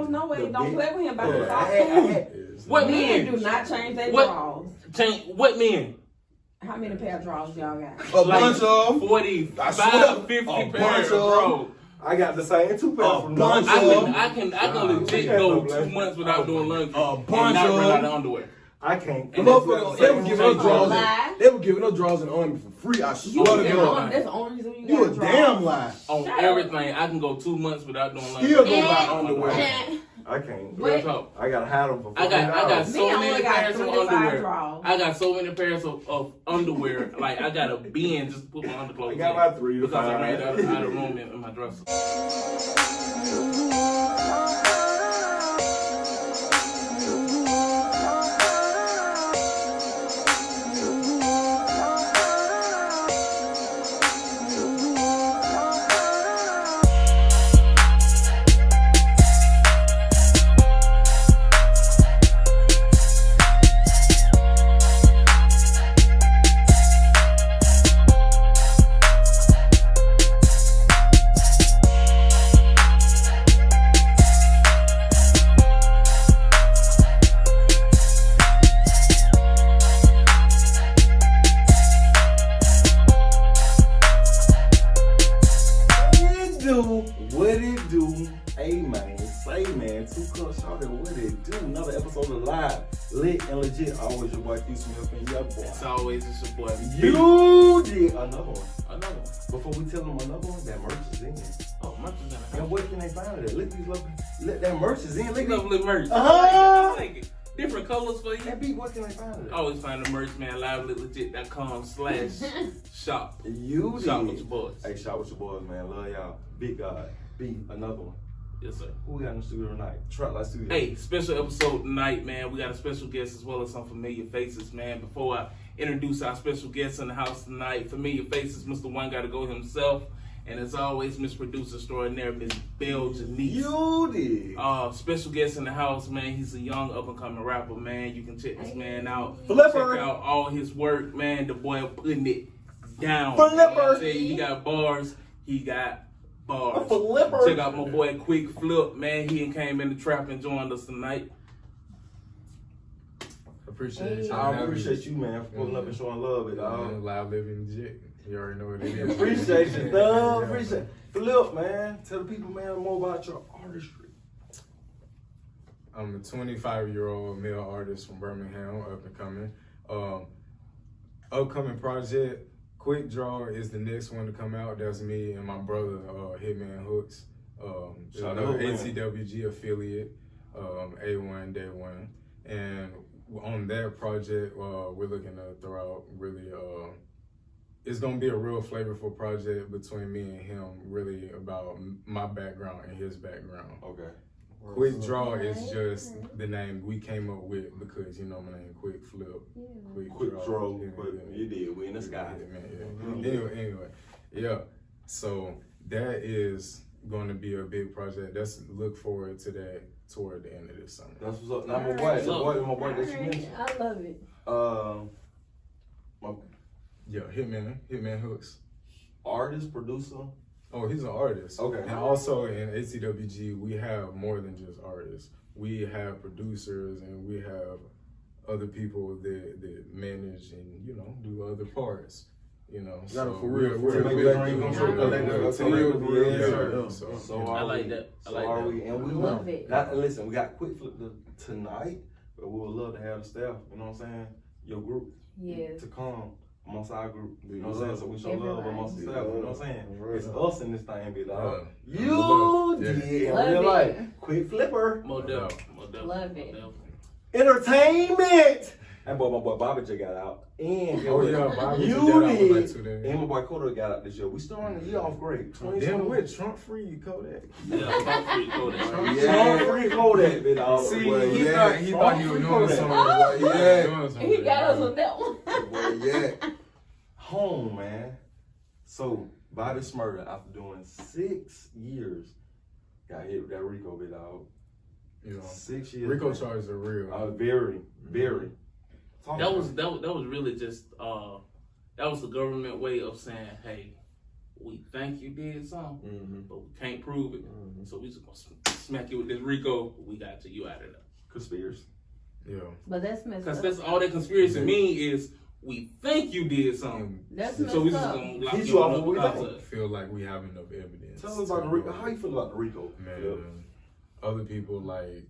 no way. Don't play with him about the socks. What men men do not change their drawers? What men? How many pair of drawers y'all got? A bunch of 45, 50 pairs, bro. I got the same 2 pairs from I can legit go 2 months without doing laundry and not run out of underwear. I can't. They were giving us drawers. They were giving us drawers in the army for free. I swear to God. That's the only reason you a damn lie. On everything, I can go 2 months without doing laundry. Still don't buy underwear. I can't. But, I gotta hide them for $40. I got so many pairs of underwear. Drawers. I got so many pairs of underwear. Like I got a bin just to put my underclothes in. I got about 3 to 5 because I ran out of room in my dresser. What it do? Hey man, say man, 2 Cups Shorty, what it do? Another episode of Live, Lit and Legit. Always your boy Q Smith and your boy. It's always it's your boy. You did another one. Another one. Before we tell them another one, that merch is in. Oh, merch is in. And where can they find it? Look these lovely. Look, that merch is in. Look at Lovely merch. Uh-huh. I like it. Different colors for you. that beat. Where can they find it? Always find the merch, man. LiveLitLegit.com/shop. You Shop did. with your boys. Hey, shop with your boys, man. Love y'all. Big God. Be another one. Yes, sir. Who we got in the studio tonight? Trap Light Studio. Hey, special episode tonight, man. We got a special guest as well as some familiar faces, man. Before I introduce our special guest in the house tonight, familiar faces, Mr. One got to go himself. And as always, Miss Producer Extraordinaire, Miss Belle Janice. You did. Special guest in the house, man. He's a young up-and-coming rapper, man. You can check this man out. Flipper. Check out all his work, man. The boy putting it down. Flipper. I say he got bars. He got bars. Flipper. Check out my boy Qwik Flip, man. He came in the trap and joined us tonight. Appreciate you. I appreciate you, man, for pulling up and showing love, it dog. Live living legit. You already know what it is. Appreciate you, dog. Appreciate it. Flip, man. Tell the people, man, more about your artistry. I'm a 25-year-old male artist from Birmingham, up and coming. Upcoming project, Quick Draw is the next one to come out. That's me and my brother, Hitman Hooks. Another ATWG affiliate, A1 Day One. And on that project, we're looking to throw out really, it's gonna be a real flavorful project between me and him, really about my background and his background. Okay. Quick Draw is just the name we came up with because, you know, my name Qwik Flip. Quick draw. Yeah. You did. We in the sky. Anyway, yeah. So that is going to be a big project. Look forward to that toward the end of this summer. That's what's up. Now, my boy that you mentioned. I love it. Yeah, Hitman Hooks. Artist, producer. Oh, he's an artist. Okay. And also in ATWG, we have more than just artists. We have producers and we have other people that manage and, you know, do other parts. You know, so for real. we're I like that. I like that. We, and we love it. Listen, we got Quick Flip tonight, but we would love to have the staff, you know what I'm saying? Your group to come amongst our group, you know what I'm saying? So we show love amongst the staff, you know what I'm saying? It's us in this thing, big dog. You did. Real life. Quick Flipper. Model. Love it. Entertainment. And my boy Bobby just got out. And Bobby you did. like 2 days. And my boy Kodak got out this year. We starting the year off great. Damn, with Trump free Kodak. Yeah, Trump free Kodak. Trump free Kodak, big dog. See, he thought he was doing something. He got us on that one. Home, man. So Bobby Shmurder, after doing 6 years, got hit with that Rico, big dog. You know, 6 years. Rico charges are real. Very. That was really just that was the government way of saying, hey, we think you did something, but we can't prove it. So we just gonna smack you with this RICO. We got you out of there. Conspiracy. Yeah. But that's messed up. Because that's all that conspiracy mean is we think you did something. That's messed so we just up. gonna lock Hit you you off up. what we I think. feel like we have enough evidence. Tell us about the RICO. How you feel about the RICO? Man, other people like,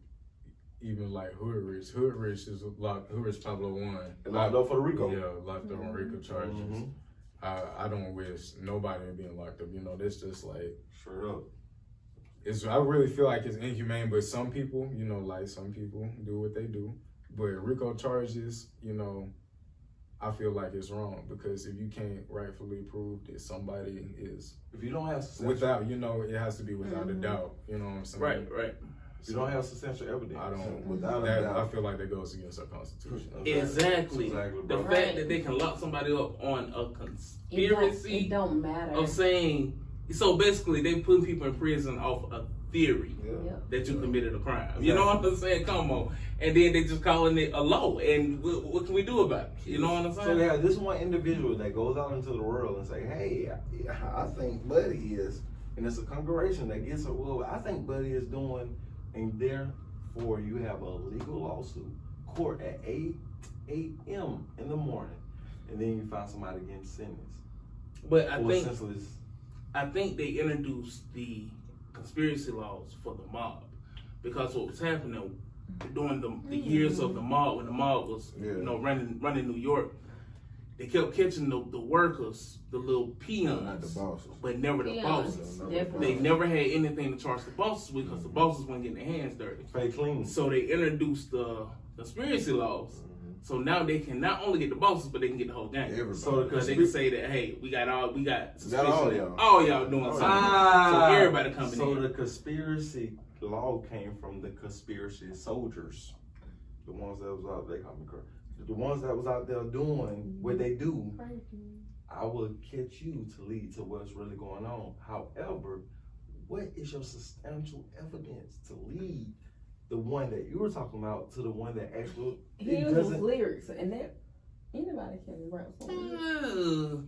even like Hood Rich. Hood Rich is locked. Hood Rich Pablo 1. Locked up for the RICO. Yeah, locked up on RICO charges. I don't wish nobody being locked up. You know, that's just like straight up. I really feel like it's inhumane, but some people, you know, like some people do what they do. But RICO charges, you know, I feel like it's wrong because if you can't rightfully prove that somebody is, if you don't have without, you know, it has to be without a doubt. You know what I'm saying? Right. If you don't have substantial evidence, I don't. Without that, a doubt. I feel like that goes against our constitution. Exactly. The bro. fact that they can lock somebody up on a conspiracy It don't matter. of saying, so basically they putting people in prison off a theory that you committed a crime. You know what I'm saying? Come on. And then they just calling it a law. And what can we do about it? You know what I'm saying? So yeah, this one individual that goes out into the world and say, hey, I think Buddy is, and it's a congregation that gets a, well, I think Buddy is doing, and therefore you have a legal lawsuit, court at 8 a.m. in the morning, and then you find somebody getting sentenced. But I think they introduced the conspiracy laws for the mob because what was happening during the years of the mob, when the mob was you know running New York, they kept catching the workers, the little peons, not the bosses, but never the bosses. They never had anything to charge the bosses with because the bosses weren't getting their hands dirty. Fake clean. So they introduced the conspiracy laws. So now they can not only get the bosses, but they can get the whole gang. So because they can say that, hey, we got suspicion. all y'all doing something. So everybody coming in. So the conspiracy law came from the conspiracy soldiers, the ones that was out there. The ones that was out there doing what they do. I will catch you to lead to what's really going on. However, what is your substantial evidence to lead the one that you were talking about to the one that actually Here's lyrics, and that anybody can rap something.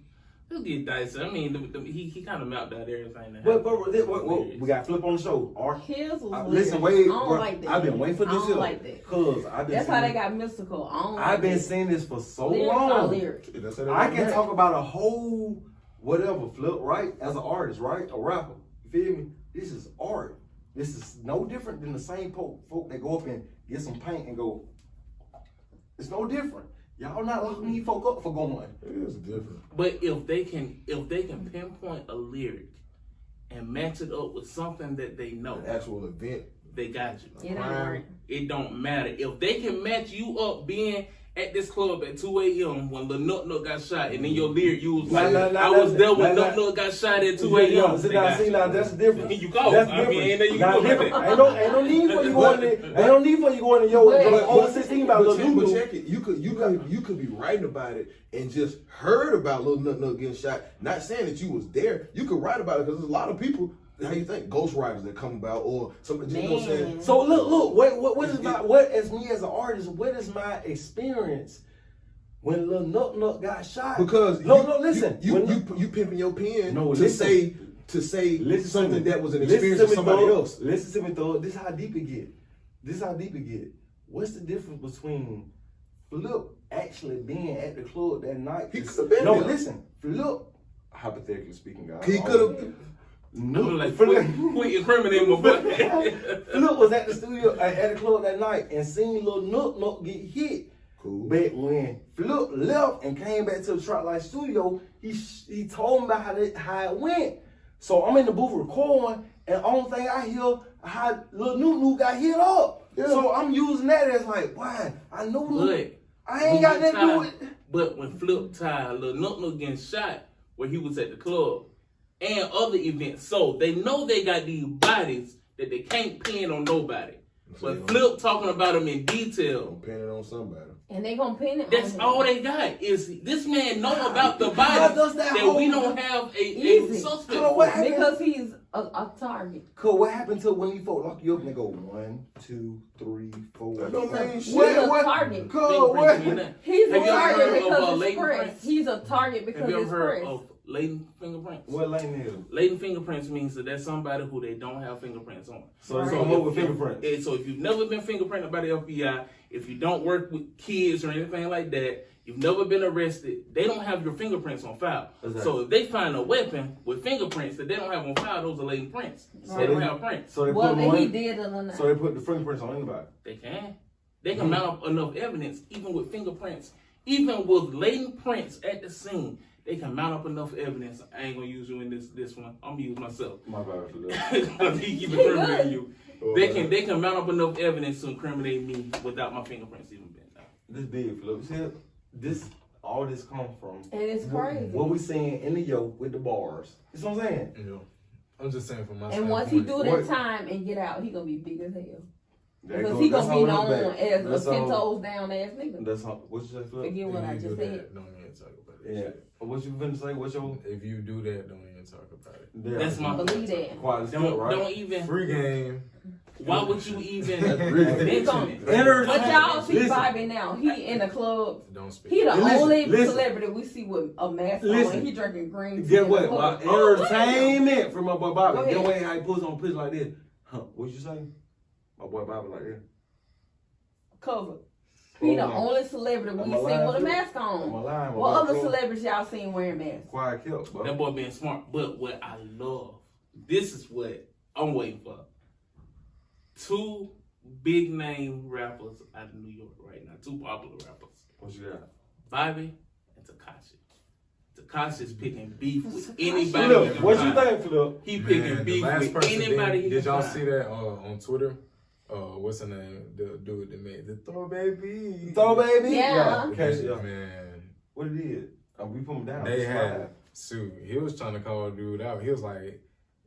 He'll get dicey. I mean, he kind of mapped out everything. But we got Flip on the show. His was listen, wait, bro, like that. I've been waiting for this. I don't like that. Cause I've been. That's how they got mystical. I've been saying this for so long. I can talk about a whole whatever Flip, right? As an artist, right? A rapper. You feel me? This is art. This is no different than the same folk that go up and get some paint and go. It's no different. Y'all not locking these folk up for going. It is different. But if they can pinpoint a lyric and match it up with something that they know, an actual event, they got you. It don't matter. If they can match you up being at this club at 2 a.m. when Lil Nut got shot, and then your lyric, you was like, I was there when Nut got shot at 2 a.m. Now that's different. You go. That's I mean, different. you go with it. Ain't no need for you going there. Ain't no need for you going to your over 16 about Lil But Nunu. check it. You could be writing about it and just heard about Lil Nut getting shot. Not saying that you was there. You could write about it because there's a lot of people. How you think ghostwriters that come about or somebody you know what I'm saying? So look, what is my what as me as an artist? What is my experience when Lil Nut got shot? Because listen, you pimping your pen to say something that was an listen experience of somebody else. Listen to me, though. This is how deep it get. What's the difference between Flip actually being at the club that night? He could have been there. Listen, Flip, hypothetically speaking, guys. He could have. I'm like, quit incriminating my boy. Flip was at the studio at the club that night and seen Lil Nut get hit. Cool. But when Flip left and came back to the Trotlight studio, he told me about how it went. So I'm in the booth recording, and only thing I hear how Lil Nunu got hit up. Yeah. So I'm using that as like, why? I know I ain't got nothing to do with it. But when Flip tied Lil Nut getting shot where he was at the club and other events, so they know they got these bodies that they can't pin on nobody. But Flip talking about them in detail. Pin it on somebody. And they gonna pin it. That's all they got. Is this man know about the bodies that we don't have a suspect for? Because he's A target. Cause what happened to when these folk lock you up and they go 1, 2, 3, 4? That don't mean He's shit. a target. Cause what? He's a Have you ever target heard of, because latent it's press. prints? He's a target because Have you ever it's heard press. of latent fingerprints? What lane is? Latent fingerprints means that that's somebody who they don't have fingerprints on. So they Right. come up with fingerprints. And so if you've never been fingerprinted by the FBI, if you don't work with kids or anything like that, you've never been arrested, they don't have your fingerprints on file. Exactly. So if they find a weapon with fingerprints that they don't have on file, those are latent prints. So They don't they- have prints. So they Well, put then them he on. did it or not. So they put the fingerprints on anybody. They can. They can mount up enough evidence, even with fingerprints, even with latent prints at the scene. They can mount up enough evidence. I ain't gonna use you in this one. I'm gonna use myself. My bad for that. Because he keep incriminating you. They can mount up enough evidence to incriminate me without my fingerprints even being done. This big, Philip. See, this all this come from. And it's crazy. What we seeing in the yoke with the bars. You know what I'm saying? You know, I'm just saying for my And once he do standpoint, that time and get out, he gonna be big as hell. There Because go- he that's gonna be all known back. as That's a 10 all- toes down ass nigga. That's all. What you say, Philip? Forget if what I you just do said. that, don't even talk about it. Yeah. What you finna say? What's your? If you do that, don't even talk about it. Yeah. That's my Believe that. quiet as kept, right? Don't even. Free game. Why would you even really- mention it? But y'all see Listen. Bobby now. He in the club. Don't speak. He the Listen, only listen. celebrity we see with a mask on. Listen. And he drinking green tea. Get in what? the My club. entertainment from my boy Go Bobby. ahead. Get away how he puts on a picture like this. Huh? What you say? My boy Bobby like this. Covered. He the Oh, only celebrity we I'm seen alive, with a too. mask I'm on. alive. What other celebrities y'all seen wearing masks? Quiet kept, bro. That boy being smart. But what I love, this is what I'm waiting for. 2 big name rappers out of New York right now. 2 popular rappers. What you got? Bobby and Tekashi. Tekashi's picking beef with anybody. Philip, he what can you find. think, Philip? He Man, picking the beef last with person anybody he did can y'all find. see that on Twitter? What's the name? The dude that made the Throw Baby. Throw baby? Yeah. Catch it. Man, What it is? We put him down. they It's had live. Sue. He was trying to call a dude out. He was like,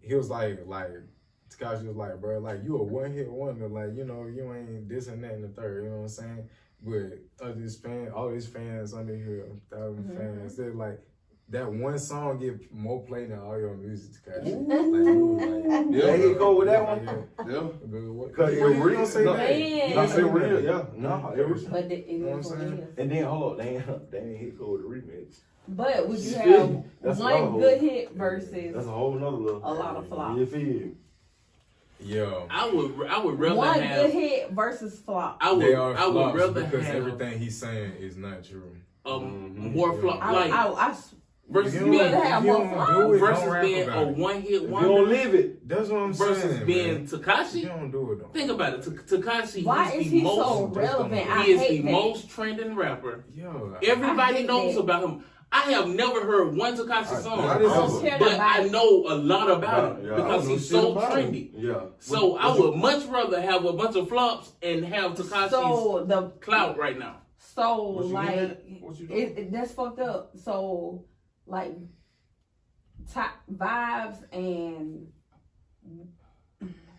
Tekashi was like, bro, like you a one hit wonder, like you know you ain't this and that and the third. You know what I'm saying? But all these fans under here, 1,000 fans, they're like. That one song get more play than all your music, Tekashi. Yeah, he go with that one. Yeah. Cause it What you real. gonna say No, that? Man. no, it real. Yeah. No, it real. But it You know what is I'm what it saying? is. And then hold up, they ain't hit go with the remix. But would you You have feel me? That's one another good whole- hit versus That's a whole nother little. a lot of flops? You feel? Yo, I would rather One have. good hit versus flop. I they are would flops rather because have everything he's saying is not true. more flop like versus If you being rather have if you more don't flops? do it, don't versus rap being about a it. one hit If you don't wonder live it, That's what I'm versus saying. being man. Tekashi. You don't do it though. Think about it. Tekashi. Why he's is the he most, so relevant? I He is the hate that. most trending rapper. Yo, Everybody hate knows that. about him. I have never heard one Tekashi song, I don't care but about I it. know a lot about him Yeah, because I know he's shit so about him. trendy. Yeah. So I would much rather have a bunch of flops and have Tekashi's So the clout right now. so What you like getting at? What you doing? that's fucked up. So like top vibes and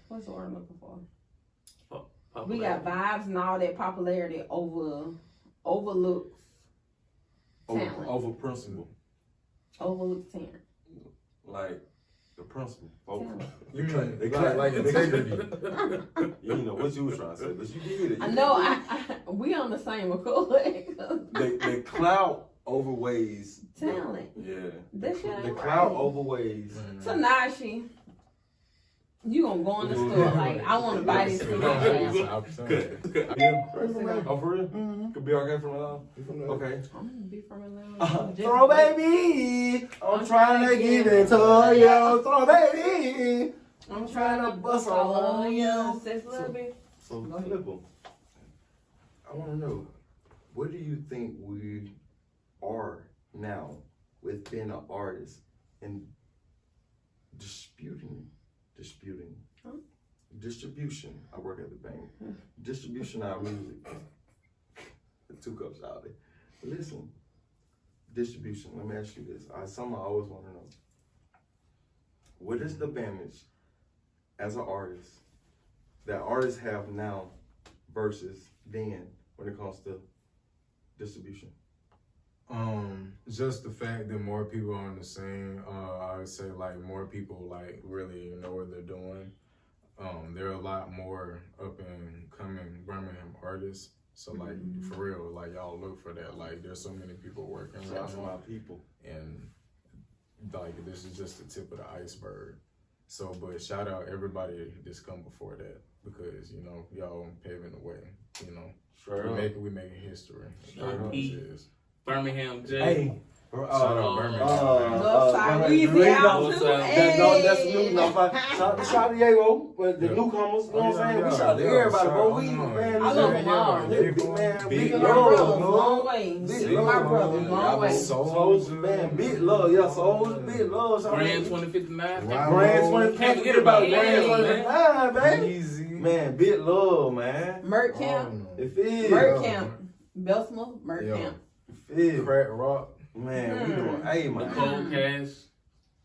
what's the word I'm looking for? We got vibes and all that popularity overlooks talent. Over principle. Overlooks talent. Like the principle. Talent. you mean They like integrity? You know what you was trying to say, but you did it. I know we on the same accord. The clout overweighs Talent. Yeah. This shit The ain't clout right. overweighs. Tanashi, you gonna go in the store like I want to buy this thing. Yeah. Oh, for real? Could be okay from Atlanta. Okay. I'm gonna be from Atlanta. Throw baby, I'm trying to give it to you. Throw baby, I'm trying to bust all on you. Sis, little bit. So Go ahead. Flipper, I want to know, what do you think we are now with being an artist and disputing? Huh? Distribution. I work at the bank. Distribution of our music. 2 cups out there. Listen, distribution. Let me ask you this. Something I always want to know. What is the advantage as an artist that artists have now versus then when it comes to distribution? Just the fact that more people are on the scene, I would say like more people like really know what they're doing. There are a lot more up and coming Birmingham artists. So like for real, like y'all look for that. Like there's so many people working right Shout out to now. my people. And like this is just the tip of the iceberg. So but shout out everybody that's come before that, because you know y'all paving the way. You know, we making history. Birmingham J. Hey. Shout out Birmingham. That's new. Shout out to Yaro, but the newcomers, you know what I'm saying? We shout out to everybody, bro. We, man, I love them all. Big My love, brother, man. long way. My brother, long way. Souls, man, big love, yeah, souls, big love. Grand 2059. Grand 2059. Can't forget about Grand Grand, 2059, baby. Easy. Man, big love, man. Mert Camp. It is. Mert Camp. Bessemer, Mert Camp. It is. Crack Rock. Man, we doing, hey, man.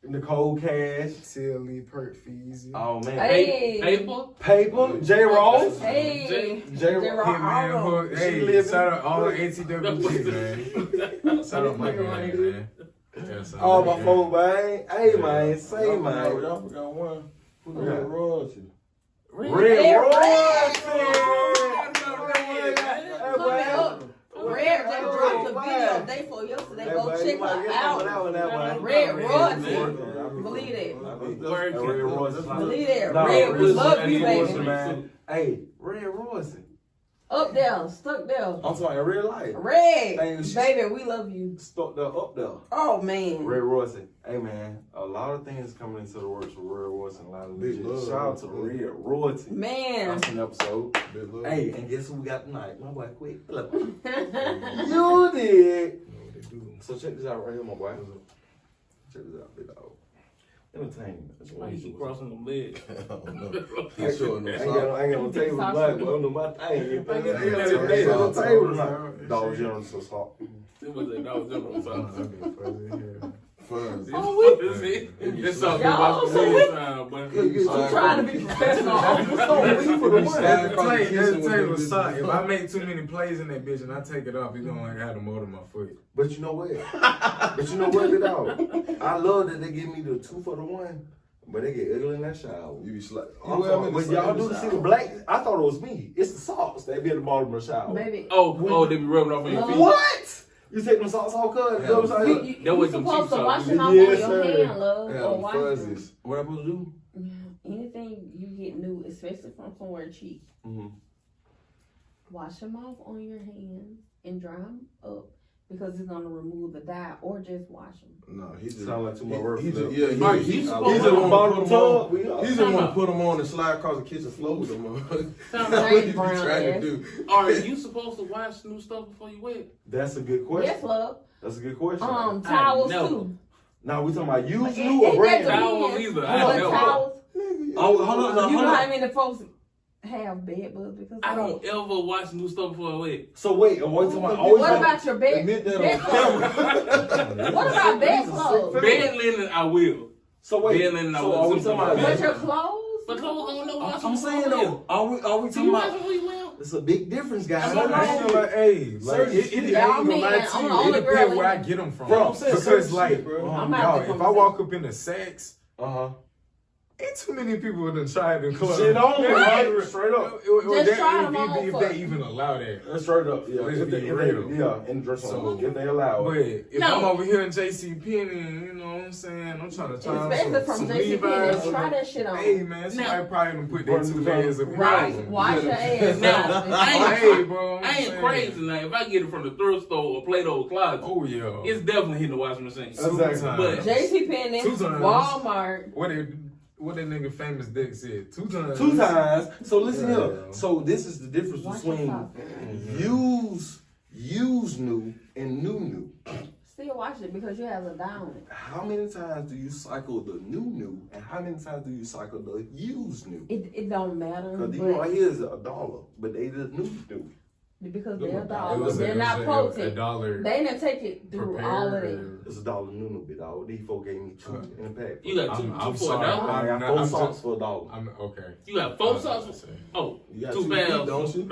Nicole Cash. Tilly, Perk Feezy. Oh, man. Hey. Paper, J. Ross. Hey. J. Hitman Hook. Hey, shout out all the ATWG, man. Shout out my man. All my folks, man. Hey, man. Say, man. Y'all forgot one. Who the Red Royalty? Red Royalty. Red just dropped a video day for yesterday. Go check her out. Red Royalty. Believe that. Believe that. Red, we love you, baby. Hey, Red Royalty. Up there, stuck there. I'm talking in real life. Red, Hey, baby, we love you. Stuck there, up there. Oh, man. Red Royalty. Hey, man, a lot of things coming into the works with Red Royalty and a lot of Big legit. love. Shout out to Red Royalty. Man. That's an episode. Big love. Hey, and guess who we got tonight? My boy Qwik. Look. You did. So check this out right here, my boy. Check this out, big dog. Entertainment. That's Why what you keep crossing them legs? I don't know. He's showing I no ain't sign. got no table tonight, but I don't know my thing. Ain't no Sorry. table tonight. Dollar General so soft. It was a Dollar General song. Fuzz. It's something Y'all, about the so legs sound, but I'm trying to be professional. If I make too many plays in that bitch and I take it off, it's gonna have the motor in my foot. But you know what? Big dog? I love that they give me the 2 for the 1, but they get ugly in that shower. You be slack. But y'all do see the black. I thought it was me. It's the socks that be at the bottom of the shower. Baby. oh, they be rubbing off on your feet. What? You take them socks off, cuz? You're supposed to wash them off on Yes, your sir. hand, love. Yeah, Or wash them. fuzzies. What I'm supposed to do? Anything you get new, especially from somewhere cheap, wash them off on your hands and dry them up, because it's gonna remove the dye, or just wash them. No, he just Sound like too much work. He for just, them. yeah, He's he's supposed the to one the bottom put them on. tub. He's the one to put them on and slide across the kitchen floor with them on. Sound That's like what he be brown trying to ass. do. Are you supposed to wash new stuff before you wear? That's a good question. Yes, love. That's a good question. Towels know. too. Now we talking about used, It- new, or it brand just new? Towels depends. either. I But know. towels, Oh, hold on, you hold know how on. many folks have bed bugs because I of don't that? ever wash new stuff before I wear. So wait, what you talking about? What about your bed? Admit that bed on clothes? camera. What about bed clothes? Bed linen, I will. So wait, Bed linen, I so will. are we talking about? But your clothes? But clothes, I don't know wash I'm them saying before I though, are we wear. talking Do you wash about? them before you wear? It's a big difference, guys. That's what I'm I ain't gonna like, hey, like, Sir, it ain't yeah, I gonna mean, lie to I'm you. the only It girl depends in where I here. get them from. Bro, I'm saying Because certain like, shit, bro. I'm y'all, not if I walk up in the Saks, ain't too many people that done tried them clothes. Shit on, Yeah, right? right. Straight up. Just try them on if for- they even allow that. That's straight up. Yeah, Let's if be they, real. yeah, in the dressing room, if they allow But it. if No. I'm over here in JCPenney, you know what I'm saying? I'm trying to try Especially from some JCPenney, Levi's. try that shit on. Hey man, somebody probably done put Run that 2 the layers of Right, clothes on. wash your ass. Now, Hey, bro. I'm I ain't saying. crazy now. If I get it from the thrift store or Play-Doh closet, Oh yeah. it's definitely hitting the washing machine. Exactly. But JCPenney, 2 times. Walmart. What that nigga famous Dick said? 2 times. 2 times. So listen Yeah. here. So this is the difference Wash your between socks. used new and new. Still wash it because you have a dye on it. How many times do you cycle the new, and how many times do you cycle the used new? It don't matter. Because these But right here is $1, but they the new. Because they're dollars. They're not potent. They didn't take it through all of it. It's $1 new bit, dog. These folks gave me 2 in a pack. You got two for $1? I got 4 socks for $1. Okay. You got 4 socks? Oh, You got 2 feet, pounds. don't you?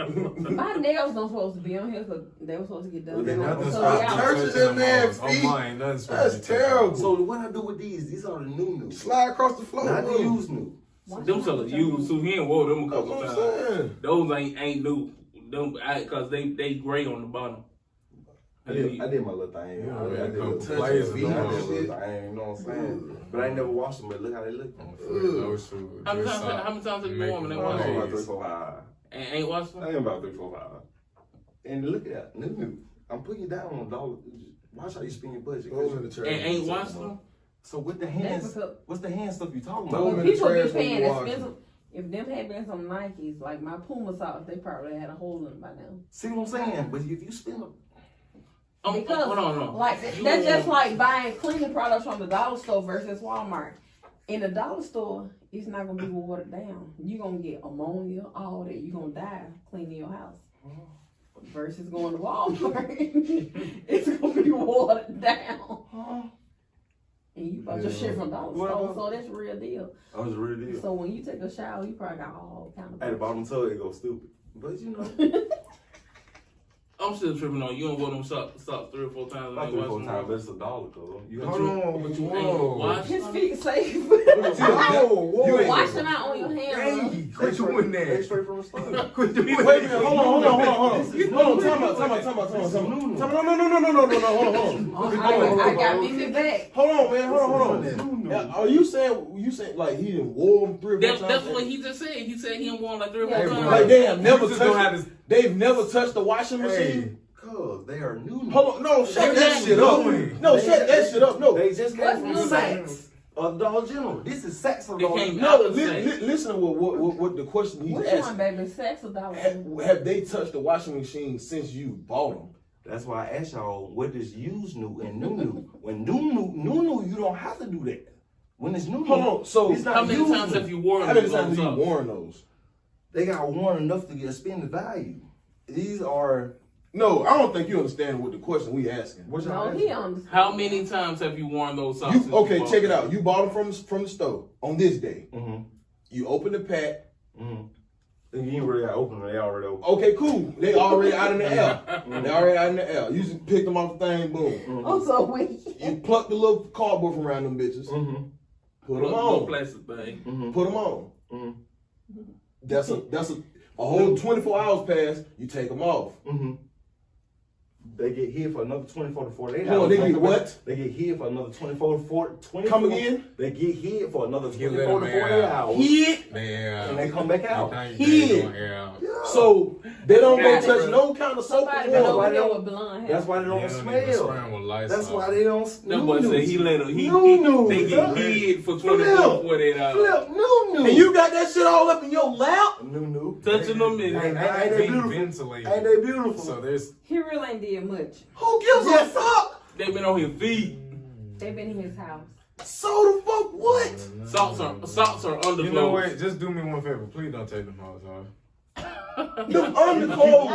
My nails don't supposed to be on here because they were supposed to get done. Churches in man feet. That's terrible. So what I do with these are the new. Slide across the floor. Not the used new. Them sellers used, so he ain't wore them a couple That's times. what I'm saying. Those ain't new. Them, cause they gray on the bottom. I did my little thing. Yeah, I did a little touch thing, plays you know what I'm saying? But I ain't never washed them, but look how they look. How many times have you worn them? They I'm washed about 3, 4, 5. and ain't washed them? I am about 3, 4, 5. And look at that, new. I'm putting you down on $1. Watch how you spend your budget. And ain't washed them? So with the hands, what's the hand stuff you talking Throw about? them in the People be trash when paying you wash expensive. them. If them had been some Nikes, like my Puma socks, they probably had a hole in them by now. See what I'm saying? But if you spend Because, hold on. like, that's just like buying cleaning products from the dollar store versus Walmart. In the dollar store, it's not gonna be watered down. You're gonna get ammonia, all that. You're gonna die cleaning your house. Versus going to Walmart, it's gonna be watered down. And you bought your shit from dollar store, so that's a real deal. that was a real deal. So when you take a shower, you probably got all kind of. At the bottom tub, it goes stupid. But you know, I'm still tripping on you. Don't wear them socks 3 or 4 times. about 3 or 4 times, but it's $1, though. You Hold on, but you Wash. His feet safe. Whoa. Wash them out on your hands. Hey, quit doing They that. straight from the store. Wait a minute, hold on. Hold on, time out. No, I got me back. Hold on, man. Are you saying like he didn't wore them 3 or 4 times? That's what he just said. He said he didn't want like 3 or 4 times. Like they have never touched. They've never touched the washing machine. Cause they are new. Hold on, no, shut that shit up. No, shut that shit up. No, They just came from What's new Saks of Dollar General. This is Saks of They Dollar came General. out. Listen to what the question he's Which one, asking. baby? Sex or dollar? Have they touched the washing machine since you bought them? That's why I asked y'all what is used new and new. When new, you don't have to do that. When it's new, Hold on, so it's not How many used times new. have you worn how many those times have you socks? worn those? They got worn enough to get spend the value. These are. No, I don't think you understand what the question we asking. What y'all No, asking? he understands. How many times have you worn those socks? Okay, check it out. You bought them from the store on this day. Mm-hmm. You open the pack. Mm-hmm. You ain't really got to open them. They already open. Okay, cool. They already out in the air. They already out in the air. You just pick them off the thing, boom. Oh, so wait. You pluck the little cardboard from around them bitches. Mm-hmm. Put them Little on. plastic thing. Mm-hmm. Put them on. Mm-hmm. That's a whole 24 hours pass. You take them off. Mm-hmm. They get hit for another 24 to 48 hours. Hold on, they get what? They get hit for another 24 to 24. Come again? They get hit for another You 24 let to 'em 48 out. hours. Hit. And they come back out. So they don't go touch no kind of soap Somebody or been water. over here with blonde hair. That's why they don't smell. That's why they don't. That boy said he let him. They get hid for 24 to 48 hours. Flip, new. And you got that shit all up in your lap? New. Touching them and Ain't they beautiful? Ventilated. Ain't they beautiful? So there's He really ain't did much. Who gives a fuck? they been on his feet. They been in his house. So the fuck what? Socks are underclothes. You know what? Just do me one favor. Please don't take them out, sorry. Them underclothes.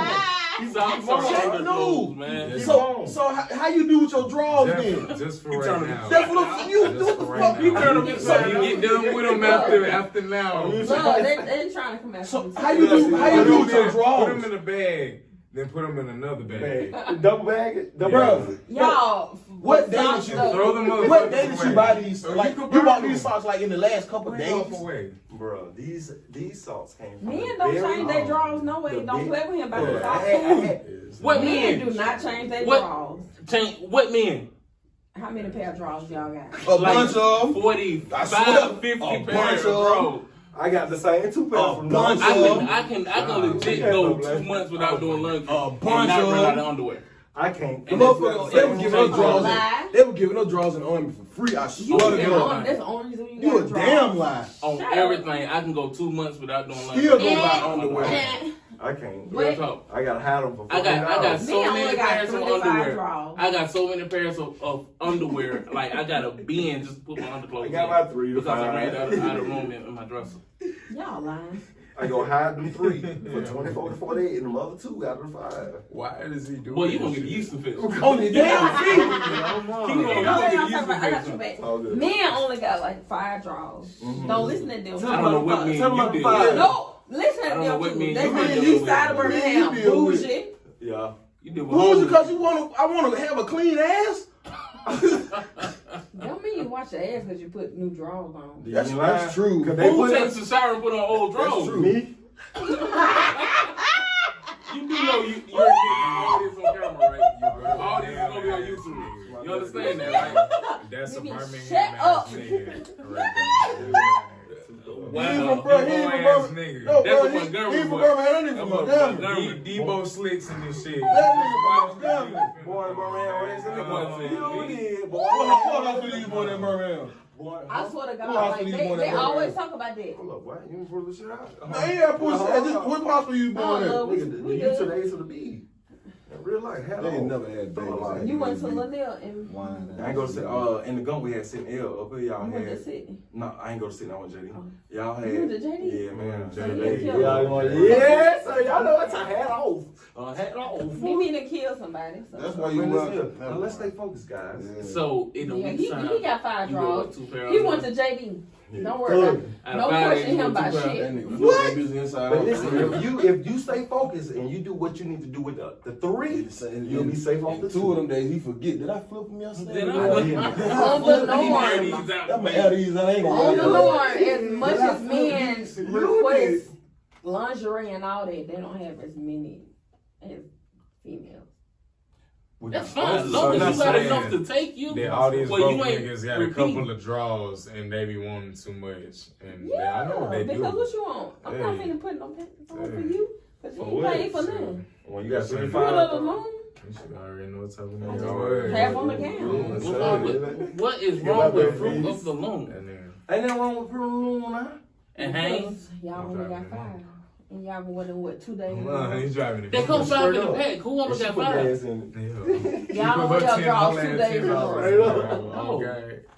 Socks are underclothes, No. man. So how you do with your drawers then? Just for right now. That's what you do. Just What the for fuck right you now. turn them inside? So you get done with them after now. No, they trying to come after So me. how you do with your Put them drawers? in a bag, then put them in another bag. Double bag it. Double Bro, bag it. Y'all, what day socks did you though? Throw them up. What day did you buy these? So Like you you could bought burn these them. socks like in the last couple Bring off days? away. Bro, these socks came from Men the don't very change their own. drawers no way. The Don't big- play with him about Yeah, the I socks. had- What Men men? do not change their What? drawers. What men? How many pair of drawers y'all got? A bunch of 40, I swear, 50 a pairs, bunch of bro. I got the same 2 pairs from bunch Dollar of- General. I can legit go 2 months without doing laundry A and bunch not run out of- of underwear. I can't. The motherfucker, they were giving us drawers. Lie. They were giving us drawers in the army for free. I You swear to that's God. the only reason you You a got drawers. damn lie. On Shut up. everything, I can go 2 months without doing laundry. Still gonna buy underwear. I can't. Real Wait. talk. I gotta hide them for I got Me, so I many only got pairs of 25 underwear. drawers. I got so many pairs of underwear. Like I got a bin just to put my underclothes I in got about 3 to because I 5. ran out of room in my dresser. Y'all lying. I go hide them 3 for 24 to 48 and the other 2 out of the 5. Why does he do Boy, you this gonna get shit? used to fish. On your damn feet. You gonna get used to I got you fish. back. Men only got like 5 draws. Don't listen to them. I don't know what men Tell you me did. about No, listen I to don't know them what too. men They you from did the with east side of them. Birmingham. You deal with Bougie. Yeah. You did Bougie, because I want to have a clean ass. Don't mean you wash your ass because you put new drawers on. That's true. Who takes a shower and put on old drawers? That's true. Me? You do know you're getting all this on camera, right? All this is gonna be on YouTube. You understand that, right? That's a Baby, Birmingham shut ass up. nigga. Right He ain't from Birmingham. ass nigga. No, That's bro, a he Montgomery from boy. Birmingham. That nigga from Montgomery. Debo Slicks and this shit. That nigga from Montgomery. Boy, Birmingham raised in the boy. You did, boy. What hospital you born in Birmingham? Boy, I swear to Who God, hospital like, you born they in? always talk about that. hold up, boy. You ain't pull the shit out. Man, yeah, pussy. What hospital you born in? Nigga, the U to the A to the B. In real life, hell They ain't no. never had babies. You went to Linnell and I ain't go to sit. In the gun we had sitting L up here. Y'all you went to had. City. No, I ain't go to sit. I went to JD. Oh. Y'all had. You went to JD? Yeah, man. So you didn't kill Yeah, so y'all know it's a hat off. Hat off. You mean to kill somebody. So. That's why you love. Now let's stay focused, guys. So in the Yeah, week's he time, got 5 you go draws. with 2 pairs. He went to JD. Don't worry about it. Out of Don't 5 question days, him about That shit. nigga What? inside. But listen, if you stay focused and you do what you need to do with the 3, you'll be safe off the 2 of them days he forget. Did I flip him yesterday? Then I didn't. On the norm. I'm gonna add these. I ain't On gonna the add these. norm, as much as men request lingerie and all that, they don't have as many as females. That's fine. As long as you got enough to take you. That all these well, broke you ain't niggas got repeating. a couple of draws and they be wanting too much. And Yeah, I know what they do. because what you want? I'm not Hey. finna put no pants on for Hey. you, but you For ain't what? paying for nothing. When you got You You 35. let alone. You should already know what type of I just nigga. have on the gown. What is wrong with fruit of the loom? And then, Ain't nothing wrong with putting room now. And Haynes? Y'all only got 5. And y'all been within what, 2 days? he's driving it. They come 5 in the pack. Who only got 5? Y'all only got draws 2 days in a row. Oh.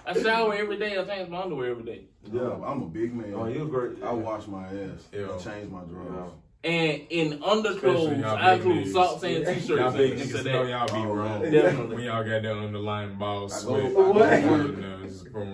I shower every day. I change my underwear every day. Yeah, I'm a big man. Oh, you great. I wash my ass. Yeah. I change my drawers. And in Especially underclothes, y'all I big include niggas. socks and t-shirts. Y'all big into niggas that. know y'all be wrong. Definitely. When y'all got that underlying ball I sweat. go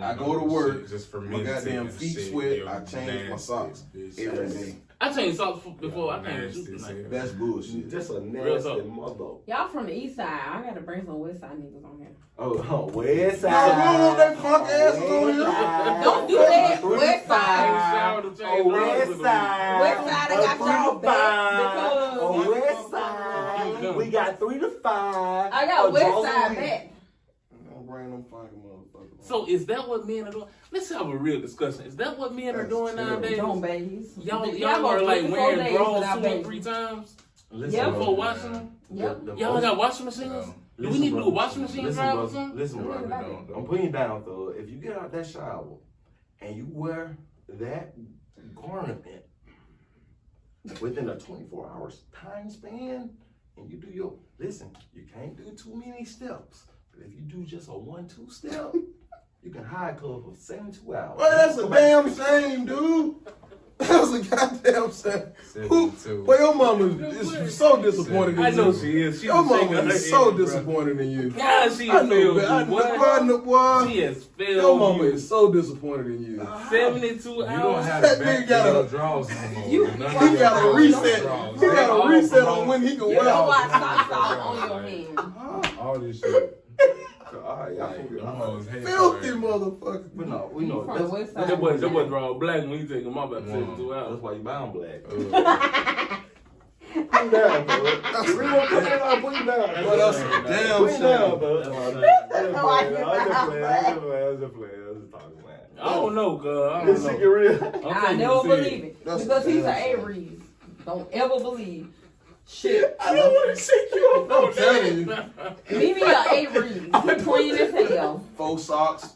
I to work. Just for My goddamn feet sweat. I change my socks every day. I changed socks before I came to shoot Nasty as tonight. hell. That's bullshit. Just a Real nasty talk. mother. Y'all from the east side. I gotta bring some west side niggas on here. Oh, west No, side. we don't want that punk asses on here. Don't do that. West I side. showered and changed Oh, drawers west with them. side. West side, they got y'all back Oh, because west side. We got 3 to 5. I got Oh, west draws side a week. back. Don't bring them fucking motherfuckers. So is that what men are doing? Let's have a real discussion. Is that what men are doing nowadays? Don't babies. Y'all go are like 3 to 4 wearing days drawers without 2 or babies. 3 times Listen, Yep. before washing them? Yep. Y'all got washing machines? Do we need to do a washing machine drive or something? Listen, What bro. about it? I'm putting you down, though. If you get out that shower and you wear that garment within a 24 hours time span, and you do your you can't do too many steps. But if you do just a 1-2 step, you can hide club for 72 hours. Well, that's a damn shame, dude. That's a goddamn shame. 72. Well, your mama is so disappointed in you. I know she is. She's Your mama shaking her is so head, bro. disappointed in you. God, she I has know, failed man. I you. know, What? boy. She has failed Your mama you. is so disappointed in you. 72 You don't hours. have That to nigga back got your a- draws no more. You- None of He your got a draws reset. draws. He got All a reset belong- on when he can You wear know all why the socks all on your hand. All this shit. Alright, y'all Like, figure it them out. hoes hate filthy her. motherfucker. But no, we You know from the west side. That boy draw black when he take him off at 72 That's hours. why you bound black. Ugh. Put him down, bro. You really want to put him down? Put him down. Well, that's a damn Put him down, shame. bro. That's I all was just talking, man. I don't know, cuz. I This don't shit get know. real. I never believe it. That's Because he's an damn shame. Aries. Don't ever believe shit. I don't want to shake you up. I'm telling you. Mimi an Aries. He clean as hell. 4 socks.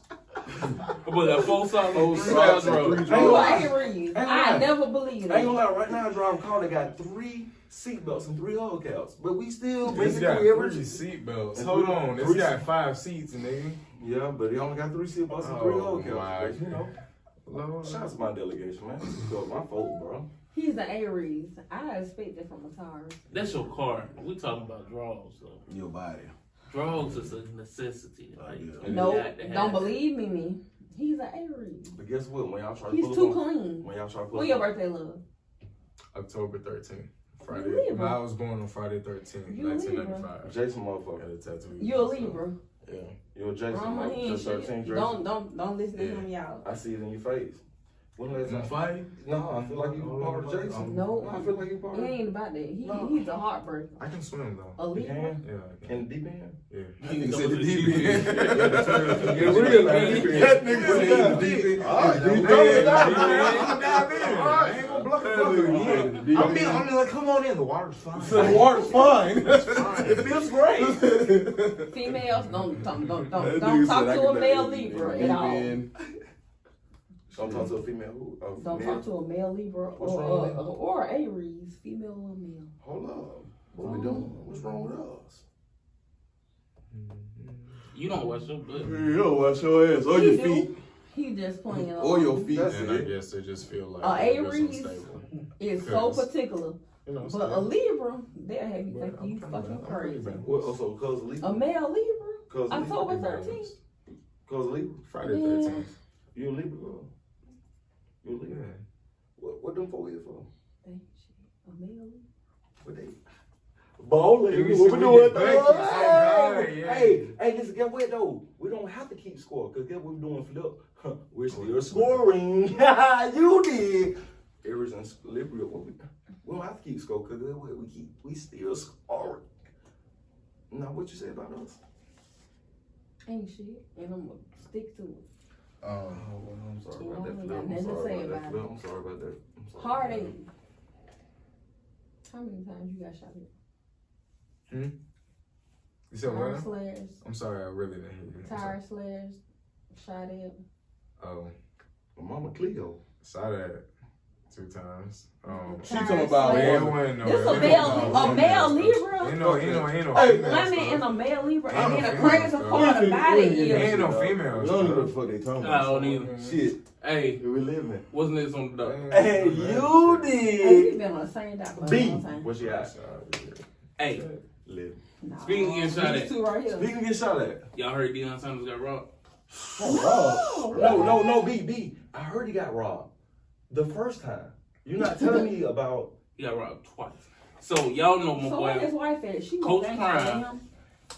But that 4 socks, 4 3 socks draws. and 3 You drawers. an Aries. Ain't I lie. never believe I ain't gonna it. lie, right now I drive a car that got 3 seatbelts and 3 hubcaps. But we still This basically got average. 3 seatbelts. And Hold three- on, this three- got 5 seats, nigga. Yeah, but he only got 3 seatbelts and 3 Oh, hubcaps. my But, you know, Lord. shout out to my delegation, man. This is my fault, bro. He's an Aries. I expect that from a Taurus. That's your car. We talking about draws, though. Your body. Draws is a necessity. Like, No, don't believe me. He's an Aries. But guess what? When y'all try to He's pull too up on, clean. when y'all try to pull When up your on- birthday, love? October 13th. Friday. You a Libra. I was born on Friday 13th, You a 1995. Jason motherfucker. Got a tattoo. You a Libra. Yeah. You're a Jason. He ain't Just 13 shit. Jason. Don't listen to him, y'all. I see it in your face. When last time? Fight? No, I feel like you part of Jason. No, I feel like you part It of. ain't about that. No. He's a heartbreaker. I can swim though. A You Libra. can? Yeah, I can. In the deep end? Yeah. That nigga said the deep end. Get real, like, that nigga said the deep end. All right, Deep deep end. end. Ain't gonna block it. I mean, like, come on in. The water's fine. The water's fine. It feels great. Females don't That talk nigga said I to can a male die. Libra Deep at all. end. Don't talk to a female who? Don't talk to a male Libra What's wrong with that? or Aries, female or male. Hold up. What we doing? What's wrong with us? You don't wash your butt. You don't wash your ass or He your do. feet. He just playing Or your feet. That's And I it. guess they just feel like Aries they're just unstable. is so Cause- particular. You know, But a Libra, they'll have you think you fucking crazy. What? Also, cause Libra. A male Libra? Cause Libra. October 13th? Cause Libra. Friday Yeah. 13th. You a Libra girl. You a Libra. Yeah. What them four is for? A male Libra? What they? Bowling. We What we should doing? get back to some guy, yeah. Hey, listen, get what though? We don't have to keep score, cause guess what we're doing, Flip? We're still scoring. You did. Aries and Libra, we don't have to keep score, cause guess what? We still scoring. Now, what you say about us? Ain't shit. And I'm gonna stick to it. I'm sorry about that, I ain't Flip. got I'm nothing to sorry say about that, about Flip. it. I'm sorry about that. I'm sorry. Heartache. How many times you got shot at? You said Tire what? slares, I'm sorry, I really didn't hear you. I'm tire sorry. slares, shot at. Oh, Mama Cleo. saw that 2 times. She talking about Yeah, one. This a male Libra. Ain't no Hey, female Women stuff. and a male Libra, Ain't and no then the female crazy stuff. part about it Yeah. Ain't is no We female don't know what the stuff. fuck they talking I about. don't either. Shit. Hey, We living. what's next on the dock? Hey, you Hey, did. we been on the same dot for a B. long time. What you got? Hey, Live. Nah, Speaking of getting shot these at. two right here. Speaking of get shot at. y'all heard Deion Sanders got robbed? No, B. I heard he got robbed. The first time. You're not telling me about. He got robbed twice. So y'all know my So where his boy wife at? She Coach won't Prime. him.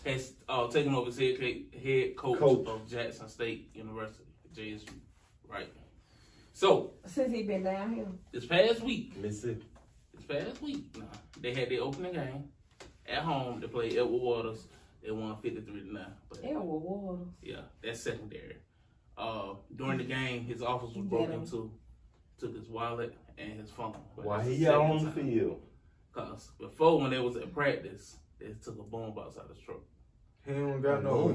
has taken over as head coach of Jackson State University, JSU, right? So Since he been down here. this past week, Mississippi. they had their opening game at home. They played Edward Waters. They won 53-9. But Edward Waters. yeah, that's secondary. During the game, his office was broken into. Took his wallet and his phone. But Why that's he the out second on the time. field? Cause before when they was at practice, they took a boombox out of his truck. He ain't got no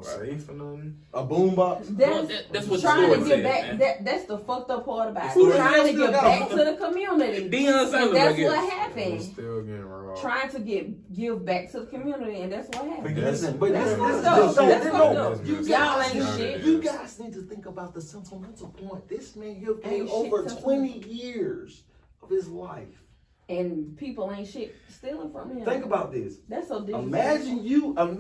safe or nothing. A boombox. That's what the trying story to get said, back. man. That's the fucked up part about The it. story Trying to still get got back him. to the community. Deion And Sanders, that's I guess. what He's happened. still getting robbed. Trying to give back to the community, and that's what happened. Listen, That's listen, fucked up. listen, That's listen, fucked no, up. you Y'all guys- ain't shit. You guys need to think about the sentimental point. This man here gave Ain't shit over sentimental. 20 years of his life. And people ain't shit stealing from him. Think about this. That's so different. Imagine you doing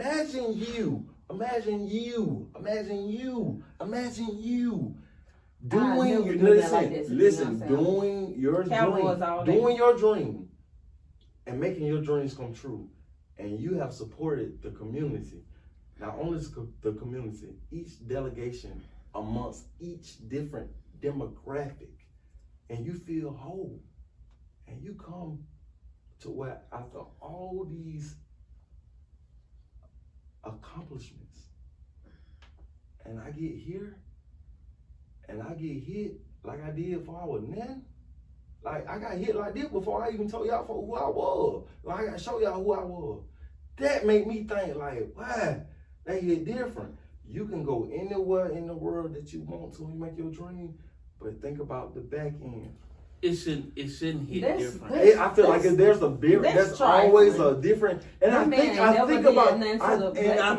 never your do that like this, listen, you know what doing your Cowboys all day. dream, doing your dream, and making your dreams come true. And you have supported the community. Not only the community, each delegation amongst each different demographic, and you feel whole, and you come to where after all these accomplishments, and I get here, and I get hit like I did before I was nan. Like I got hit like this before I even told y'all for who I was. Like I got to show y'all who I was. That made me think like, wow, that hit different. You can go anywhere in the world that you want to and make your dream, but think about the back end. It shouldn't hit That's- different. I feel like there's a different. That's always a different. And That man ain't never did nothing to the black think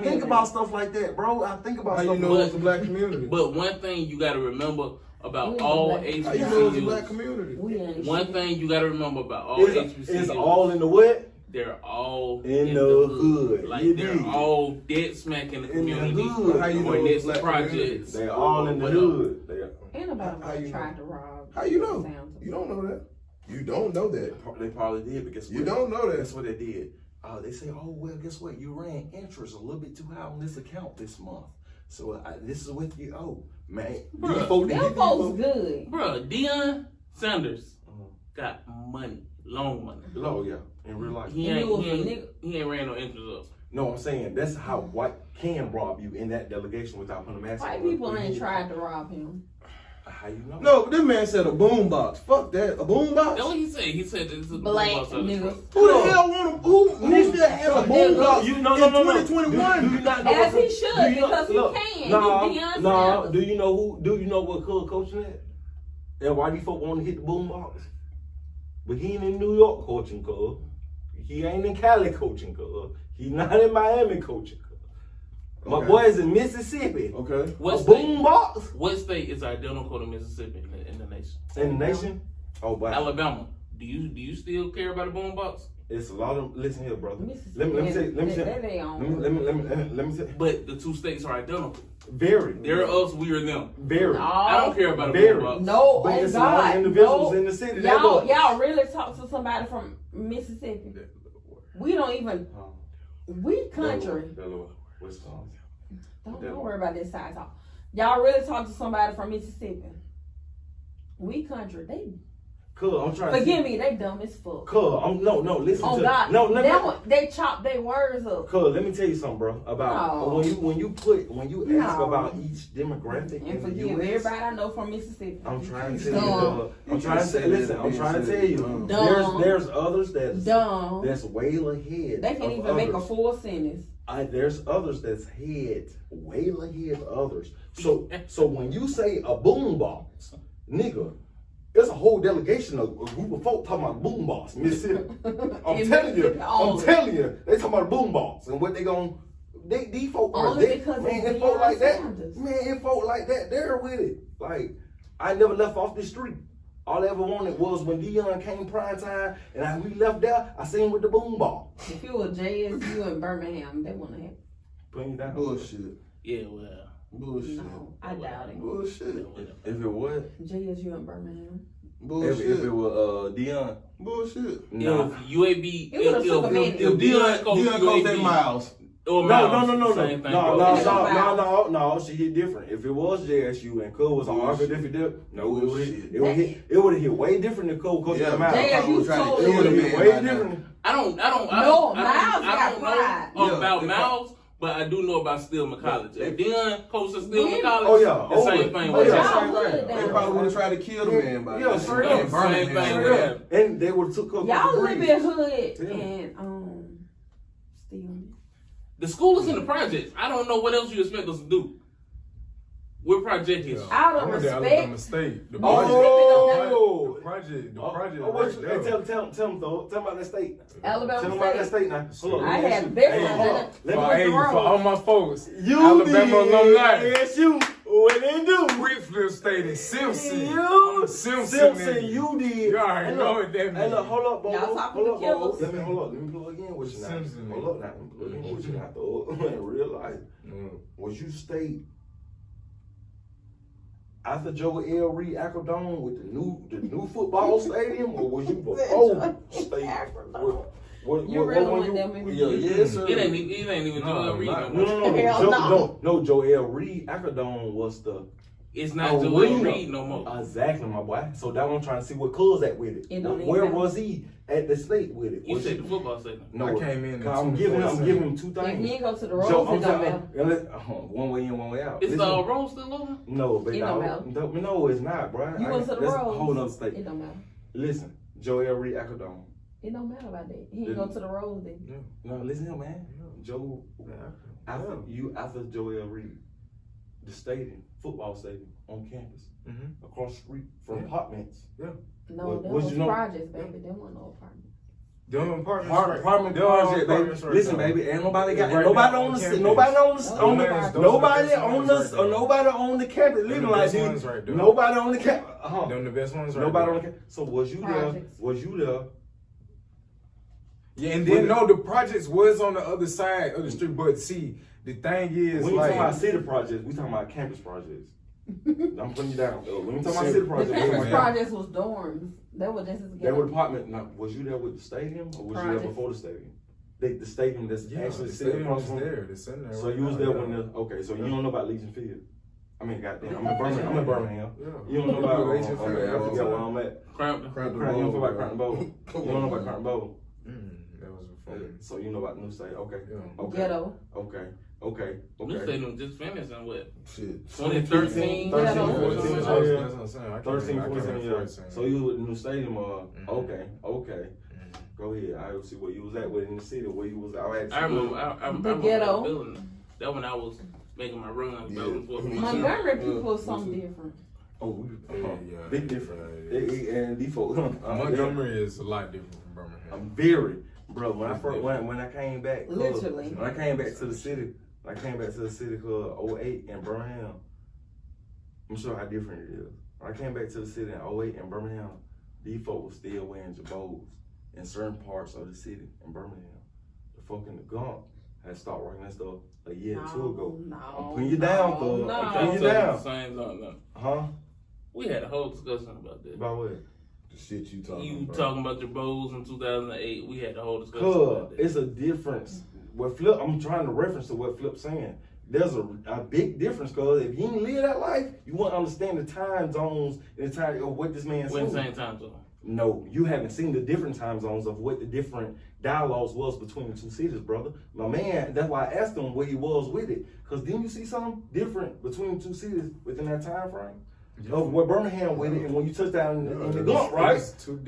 community. about stuff like that, bro. I think about How stuff. you know it's a black community? But one thing you got to remember, about all How you know it's a black HBCUs. community? One thing you got to remember about all HBCUs. It's all in the what? They're all In the hood. Like You they're dig? all dead smack in the community. hood. How you know Or it's next black projects. They all in the Whatever. hood. They Ain't nobody How you tried to rob. How you know? Sounds- You don't know that. You don't know that. They probably did, but guess what? You don't know that. That's what they did. They say, oh, well, guess what? You ran interest a little bit too high on this account this month. So this is what you owe. Man, Bruh, Them folks good. Bro, Deion Sanders got money, loan money. Oh, yeah, in real life. He ain't ran no interest up. No, I'm saying that's how white can rob you in that delegation without putting a mask on. White people ain't tried to rob him. How you know? No, this man said a boom box. Fuck that. A boom box? That's what he said. He said this is Black box of the niggas. truck. Who the hell want to? Who still has a boom box You in no. 2021? Do you not know As what- he should, do you know- because he look, can. No, He Deion no. Sanders. Do you know who? Do you know what club coaching at? And why these folk want to hit the boom box? But he ain't in New York coaching club. He ain't in Cali coaching club. He not in Miami coaching club. My Okay. boy is in Mississippi. Okay. What A state? boom box What state is identical to Mississippi in the nation? in the nation. Oh, but Alabama. Do you still care about a boom box? it's a lot of. Listen here, brother. Mississippi, Let me say. they own. Let me say. But the two states are identical. Very. They're us, we are them. Very. I don't care about a Very. boom box. No, But oh it's a lot God, of individuals no. in the city. Y'all really talk to somebody from Mississippi? We don't even. We country. Delaware, Wisconsin. Don't worry about this side talk. Y'all really talk to somebody from Mississippi? We country. They Cool. I'm trying. forgive me. They dumb as fuck. Cool. No. Listen Oh to. God, No. they chop their words up. Cool. Let me tell you something, bro. About No. when you ask No. about each demographic And in the forgive U.S. everybody I know from Mississippi. I'm trying to Dumb. tell you. I'm trying to say. Listen. I'm trying to tell you. Dumb. There's others that's Dumb. way ahead. They can't of even make a others. full sentence. There's others that's way ahead of others. So when you say a boom box, nigga, there's a whole delegation of a group of folk talking about boom box, Mississippi. I'm telling you, they talking about boom box and what these folk are Only there. because Man, it's and folk Deion like that, Sanders. folk like that, they're with it. Like, I never left off the street. All I ever wanted was when Deion came PrimeTime and we left there, I seen him with the boom box. If it was JSU in Birmingham, they wouldn't have. Putting you down. Bullshit. Yeah, well. Bullshit. No, I doubt it. Bullshit. If it was, JSU in Birmingham. Bullshit. if it was Deion, Bullshit. nah. If UAB, It would've took a minute. if Deion coached Deion UAB, Miles. or Miles, No. same thing, bro. No. She hit different. If it was JSU and Cole was on Harvard, if it did, no, Bullshit. it would have hit way different than Cole coaching Yeah, Miles. JSU told It would have hit man way by now. different. I don't No, Miles know got pride. about Yeah, Miles, but I do know about Stillman College. If Deion coached Stillman Yeah. College, Oh, yeah. the same thing. Oh, would yeah. happen. Y'all hood They down. probably would have tried to kill the man by Yeah, now. straight up. In Birmingham. Same thing. Straight up. And they would have took up Y'all the live breeze. in hood Yeah. and still. The school is in the projects. I don't know what else you expect us to do. We're project history. Out of I went to respect. Alabama State. The Oh, project what right you, there. tell them though. Tell them about that state. Alabama Tell them about that State. state now. Hold on, I let me had ask you. very Hey, hold on. good. Let For, me hey, for all my folks, You Alabama did. alumni. Yes, you. What they do? Whitfield State and Simpson. You. Simpson. You did. You already know what that Hey, means. look, hold up, Bo. Y'all talking Hold to up, Bo. killers. Let me plug in with you now. Simpson. Hold up now. Let me plug in with you now. Though. In real life, was you state after Joe L. Reed Acrodome with the new football stadium, or was you before state? You really want them in Yes, sir. It ain't even Joel Reed no more. No, Joel Reed Acrodome was the. It's not Oh, Joel really? Reed no more. Exactly, my boy. So that one I'm trying to see what Cuz at with it. It don't Where even was he at the state with it? You Was said he- the football stadium. No, I came in I'm giving him two If things. he ain't go to the Joe, Rose, I'm it don't matter. one way in, one way out. Is Listen, the road still open? no, but It don't matter. no, it's not, bro. You went to the That's Rose. a whole nother state. It don't matter. Listen, Joel Reed Acrodome. It don't matter about that. He ain't go to the Rose then. No, listen here, man. Joe, after Joel Reed, the stadium, football stadium on campus, across the street from apartments. No, What- there what was you know? projects, baby. There wasn't no apartments. Them apartments, Apartment them project, baby. apartments right Listen, there. baby, ain't nobody got Right nobody now on the campus. nobody on Those the are the best ones nobody on the campus living the like best this. ones right there. Nobody on the campus. Them the best ones right Nobody there. on the campus. So was you there? Projects. Was you there? Yeah, and then no, the projects was on the other side of the street. But see, the thing is, We ain't like, talking about city projects. We talking about campus projects. I'm putting you down. We ain't talking about city The projects. campus Yeah. projects was dorms. That was just as They were good. apartment. Now, was you there with the stadium or was you there Projects. before the stadium? The stadium that's yeah, actually the sitting stadium across was from. there. It's in there. So right you was now, there yeah. when the okay. So you don't know about Legion Field. I mean, goddamn, I'm in Birmingham. Yeah. You don't know about Legion okay, Field. I forget where I'm at. Crampton. You don't know about Crampton Bowl. You don't know about Crampton Bowl. That was before. So you know about the new state. Okay. Yeah. Okay. Ghetto. Okay. New stadium just finished in what? Shit. 2013. 13, Ghetto. 14, That's yeah. what I'm saying. I 13, came 14, in yeah. 14. So you was with the new stadium, okay. Mhm. Go ahead. I will see where you was at in the city, where you was. I remember. I remember ghetto. that building. That when I was making my runs back and forth. Montgomery people was something different. Oh, Yeah, big difference. yeah. And default. Montgomery is a lot different from Birmingham. I'm very, bro. When I first when I came back, Literally. when I came back to the city, called 08 in Birmingham. I'm sure how different it is. When I came back to the city in 08 in Birmingham, these folk was still wearing jabots in certain parts of the city in Birmingham. The folk in the Gump had started working that stuff a year or two ago. I'm putting you down, thug. I'm putting you down. Same something. Huh? We had a whole discussion about that. About what? The shit you talking You about. talking about your bows in 2008? We had the whole discussion about that. It's a difference. What Flip? I'm trying to reference to what Flip's saying. There's a big difference, cause if you didn't live that life, you won't understand the time zones and the time of what this man's We're in the saying. same time zone. No, you haven't seen the different time zones of what the different dialogues was between the two cities, brother. My man, that's why I asked him where he was with it. Cause didn't you see something different between the two cities within that time frame? Of where Birmingham with it and when you touched down in the Gump, right?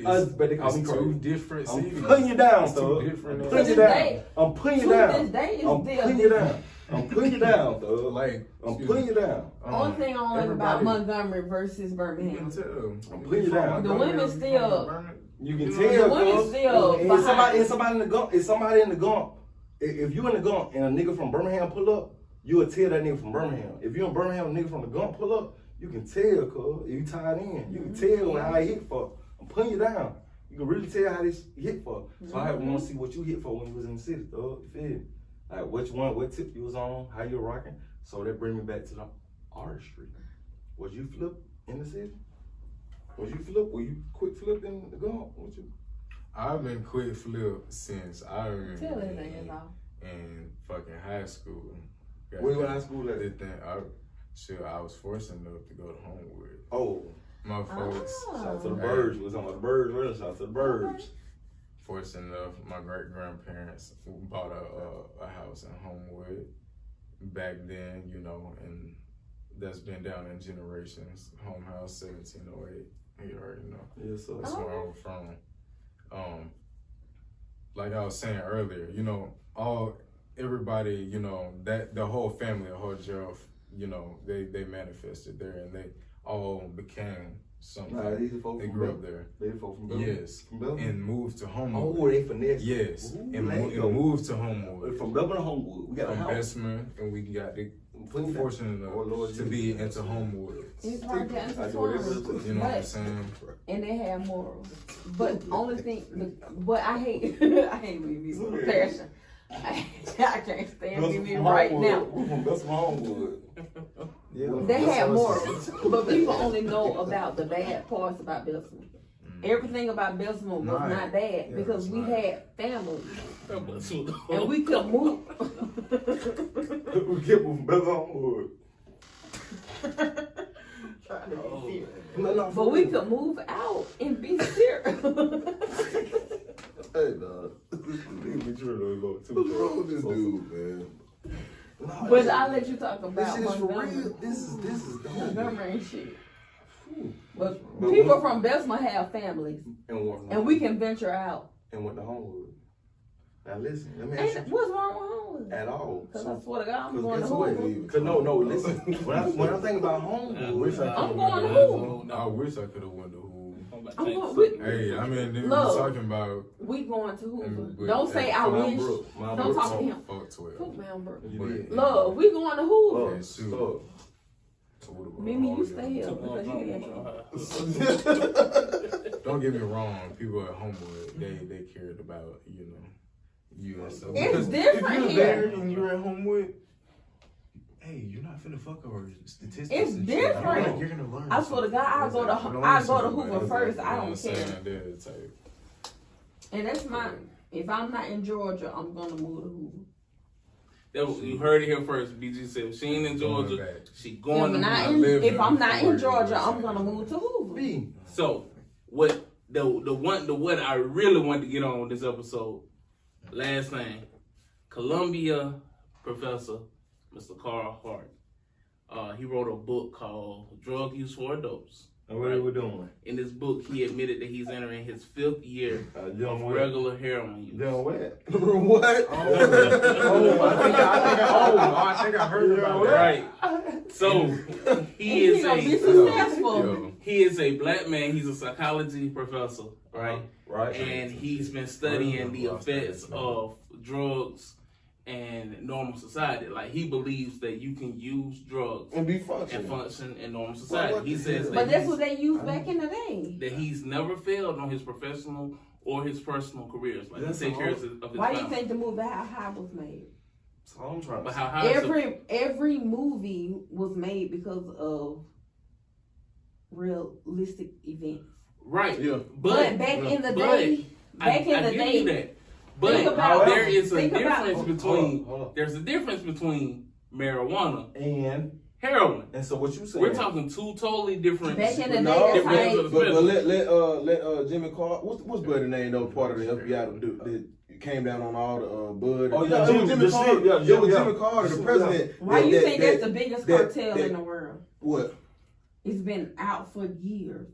But they call me crazy. Two different cities. I'm putting you down, It's two thug. different. I'm putting you down. I'm putting you To down. this day, it's I'm still putting you down. I'm putting you down, thug. Like, I'm putting you down. Only thing I don't like about everybody- Montgomery versus You can Birmingham. tell. I'm putting you down. The women still- You can The tell, women cuz. still And behind. it's somebody in the Gump. It's somebody in the Gump. If you in the Gump and a nigga from Birmingham pull up, you will tell that nigga from Birmingham. If you in Birmingham, a nigga from the Gump pull up, you can tell, cuz. If you tied in, you can tell how he hit for. I'm putting you down. You can really tell how this hit for. So I want to see what you hit for when you was in the city, dog. You feel me? Like what tip you was on, how you were rocking. So that bring me back to the artistry. Was you flip in the city? Was you flip? Were you quick flip in the Gump? What you? I've been quick flip since I remember Tell his ass off. in fucking high school. Where you in high school at? I was forced enough to go to Homewood. Oh, My folks shout out to the birds. We was talking about the birds. Really, shout out to the birds. forced enough. My great grandparents bought a house in Homewood back then, you know, and that's been down in generations. Home house 1708. You already know. Yes, sir. That's where I'm from. Like I was saying earlier, you know, everybody, you know, that the whole family of Hojarf, you know, they manifested there and they all became something. Nah, these are folks They from grew Bel- up there. They folks from Belgium. Yes. From Belgium. And moved to Homewood. Oh, they finesse. Yes. Ooh, And let's go. moved to Homewood. From Belgium to Homewood. We got a From house. Bessemer, and we got the Putting that- fortunate Oh, Lord enough to be into Homewood. It's hard to I do intertwine. it. You know what I'm But- saying? And they have morals. But only thing, what I hate, I hate BB with a passion. I can't stand BB right now. We're from Bessemer, Homewood. They have morals, but people only know about the bad parts about Bessemer. Everything about Bessemer was Right. not bad Yeah, because it's we not. had families and And we could move. We kept from Bessemer, Homewood. No, But we could move out and be serious. Hey, dog. What's wrong with this dude, man? But I'll let you talk This about is for Montgomery. real. This is Montgomery and shit. But people from Bessemer have families, and we can venture out. And went to Homewood. Now listen, let me ask And you what's wrong with Homewood? at all. Because I swear to God, I'm going to guess what? Homewood. Cause no, listen. When I think about Homewood, I'm going to Homewood. I wish I could have went to Homewood. Hey, I mean, they was talking about. We going to Hoover. Don't say I wish. Don't talk to him. Fuck Mount Brook. Love, we going to Hoover. Mimi, you stay here because you can't. Don't get me wrong. People at Homewood, they cared about you and stuff. It's different if you're here. there and you're at Homewood, hey, you're not finna fuck over statistics. It's different. Like, you're gonna learn. I swear to God, I go to Hoover first. I don't care. And that's my. If I'm not in Georgia, I'm gonna move to Hoover. You heard it here first. BG said if she ain't in Georgia, she going to Hoover. If I'm not in Georgia, I'm gonna move to Hoover. So what what I really wanted to get on this episode, last thing, Columbia professor, Mr. Carl Hart, he wrote a book called Drug Use for Adults. And what are we doing? In this book, he admitted that he's entering his 5th year of regular heroin use. Doing what? What? I think I heard about that. Right. So he is a black man. He's a psychology professor, right? Right. And he's been studying the effects of drugs and normal society. Like, he believes that you can use drugs and be functional and function in normal society. He says that, but that's what they used back in the day. That he's never failed on his professional or his personal careers. Like, he takes care of his Why family. do you think the movie How High was made? So I'm trying but to how every movie was made because of realistic events. Right. Yeah. But back in the day, But there is a difference between there's a difference between marijuana and heroin. And so what you saying? We're talking two totally different. Back in the day, but let Jimmy Carter. What's Buddy's name though? Part of the FBI that came down on all the Bud. Oh yeah, Jimmy Carter. Jimmy Carter, the president. Why do you think that's the biggest cartel in the world? What? It's been out for years.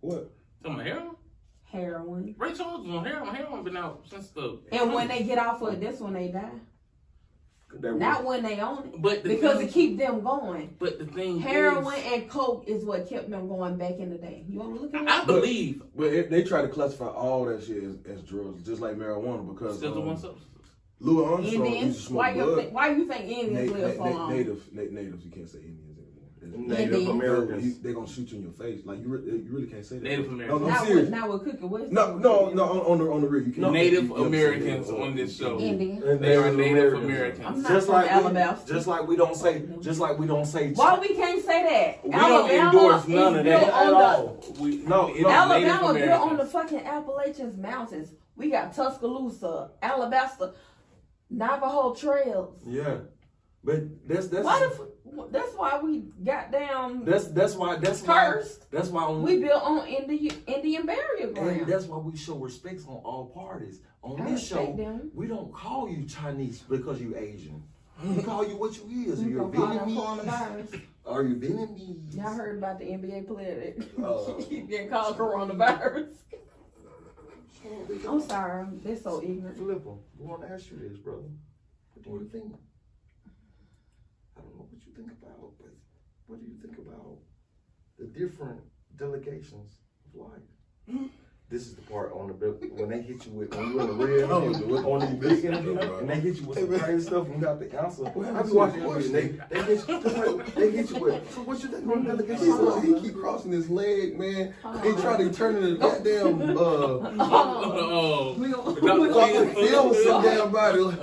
What? Talking about heroin? Heroin. Ray Charles was on heroin. Heroin been out since the. And when they get off of it, that's when they die. Not when they own it. But because it keep them going. But the thing heroin and coke is what kept them going back in the day. You want to look at that? I believe. But they try to classify all that shit as drugs, just like marijuana, because still the one substance. Louis Armstrong used to smoke blood. Why you think Indians live so long? Natives, you can't say Indians anymore. Native Americans. They're gonna shoot you in your face. Like you really can't say that. Native Americans. No, I'm serious. Now we're cooking. No, on the real. You can't. Native Americans on this show. Indian. They are Native Americans. I'm not from Alabama. Just like we don't say. Why we can't say that? We don't endorse none of that at all. Alabama built on the fucking Appalachian Mountains. We got Tuscaloosa, Alabasta, Navajo trails. Yeah, but that's that's why we got down. That's why we built on Indian burial ground. And that's why we show respect on all parties. On this show, we don't call you Chinese because you Asian. We call you what you is. Are you Vietnamese? Are you Vietnamese? Y'all heard about the NBA player that keep getting called coronavirus? I'm sorry, they're so ignorant. Flip them. We want to ask you this, brother. What do you think? I don't know what you think about, but what do you think about the different delegations of life? This is the part on the when they hit you with when you're in the red on the big interview and they hit you with some crazy stuff and you got the answer. I be watching interviews and they hit you with. So what you think on delegations? He keep crossing his leg, man. He trying to turn into goddamn film some damn body.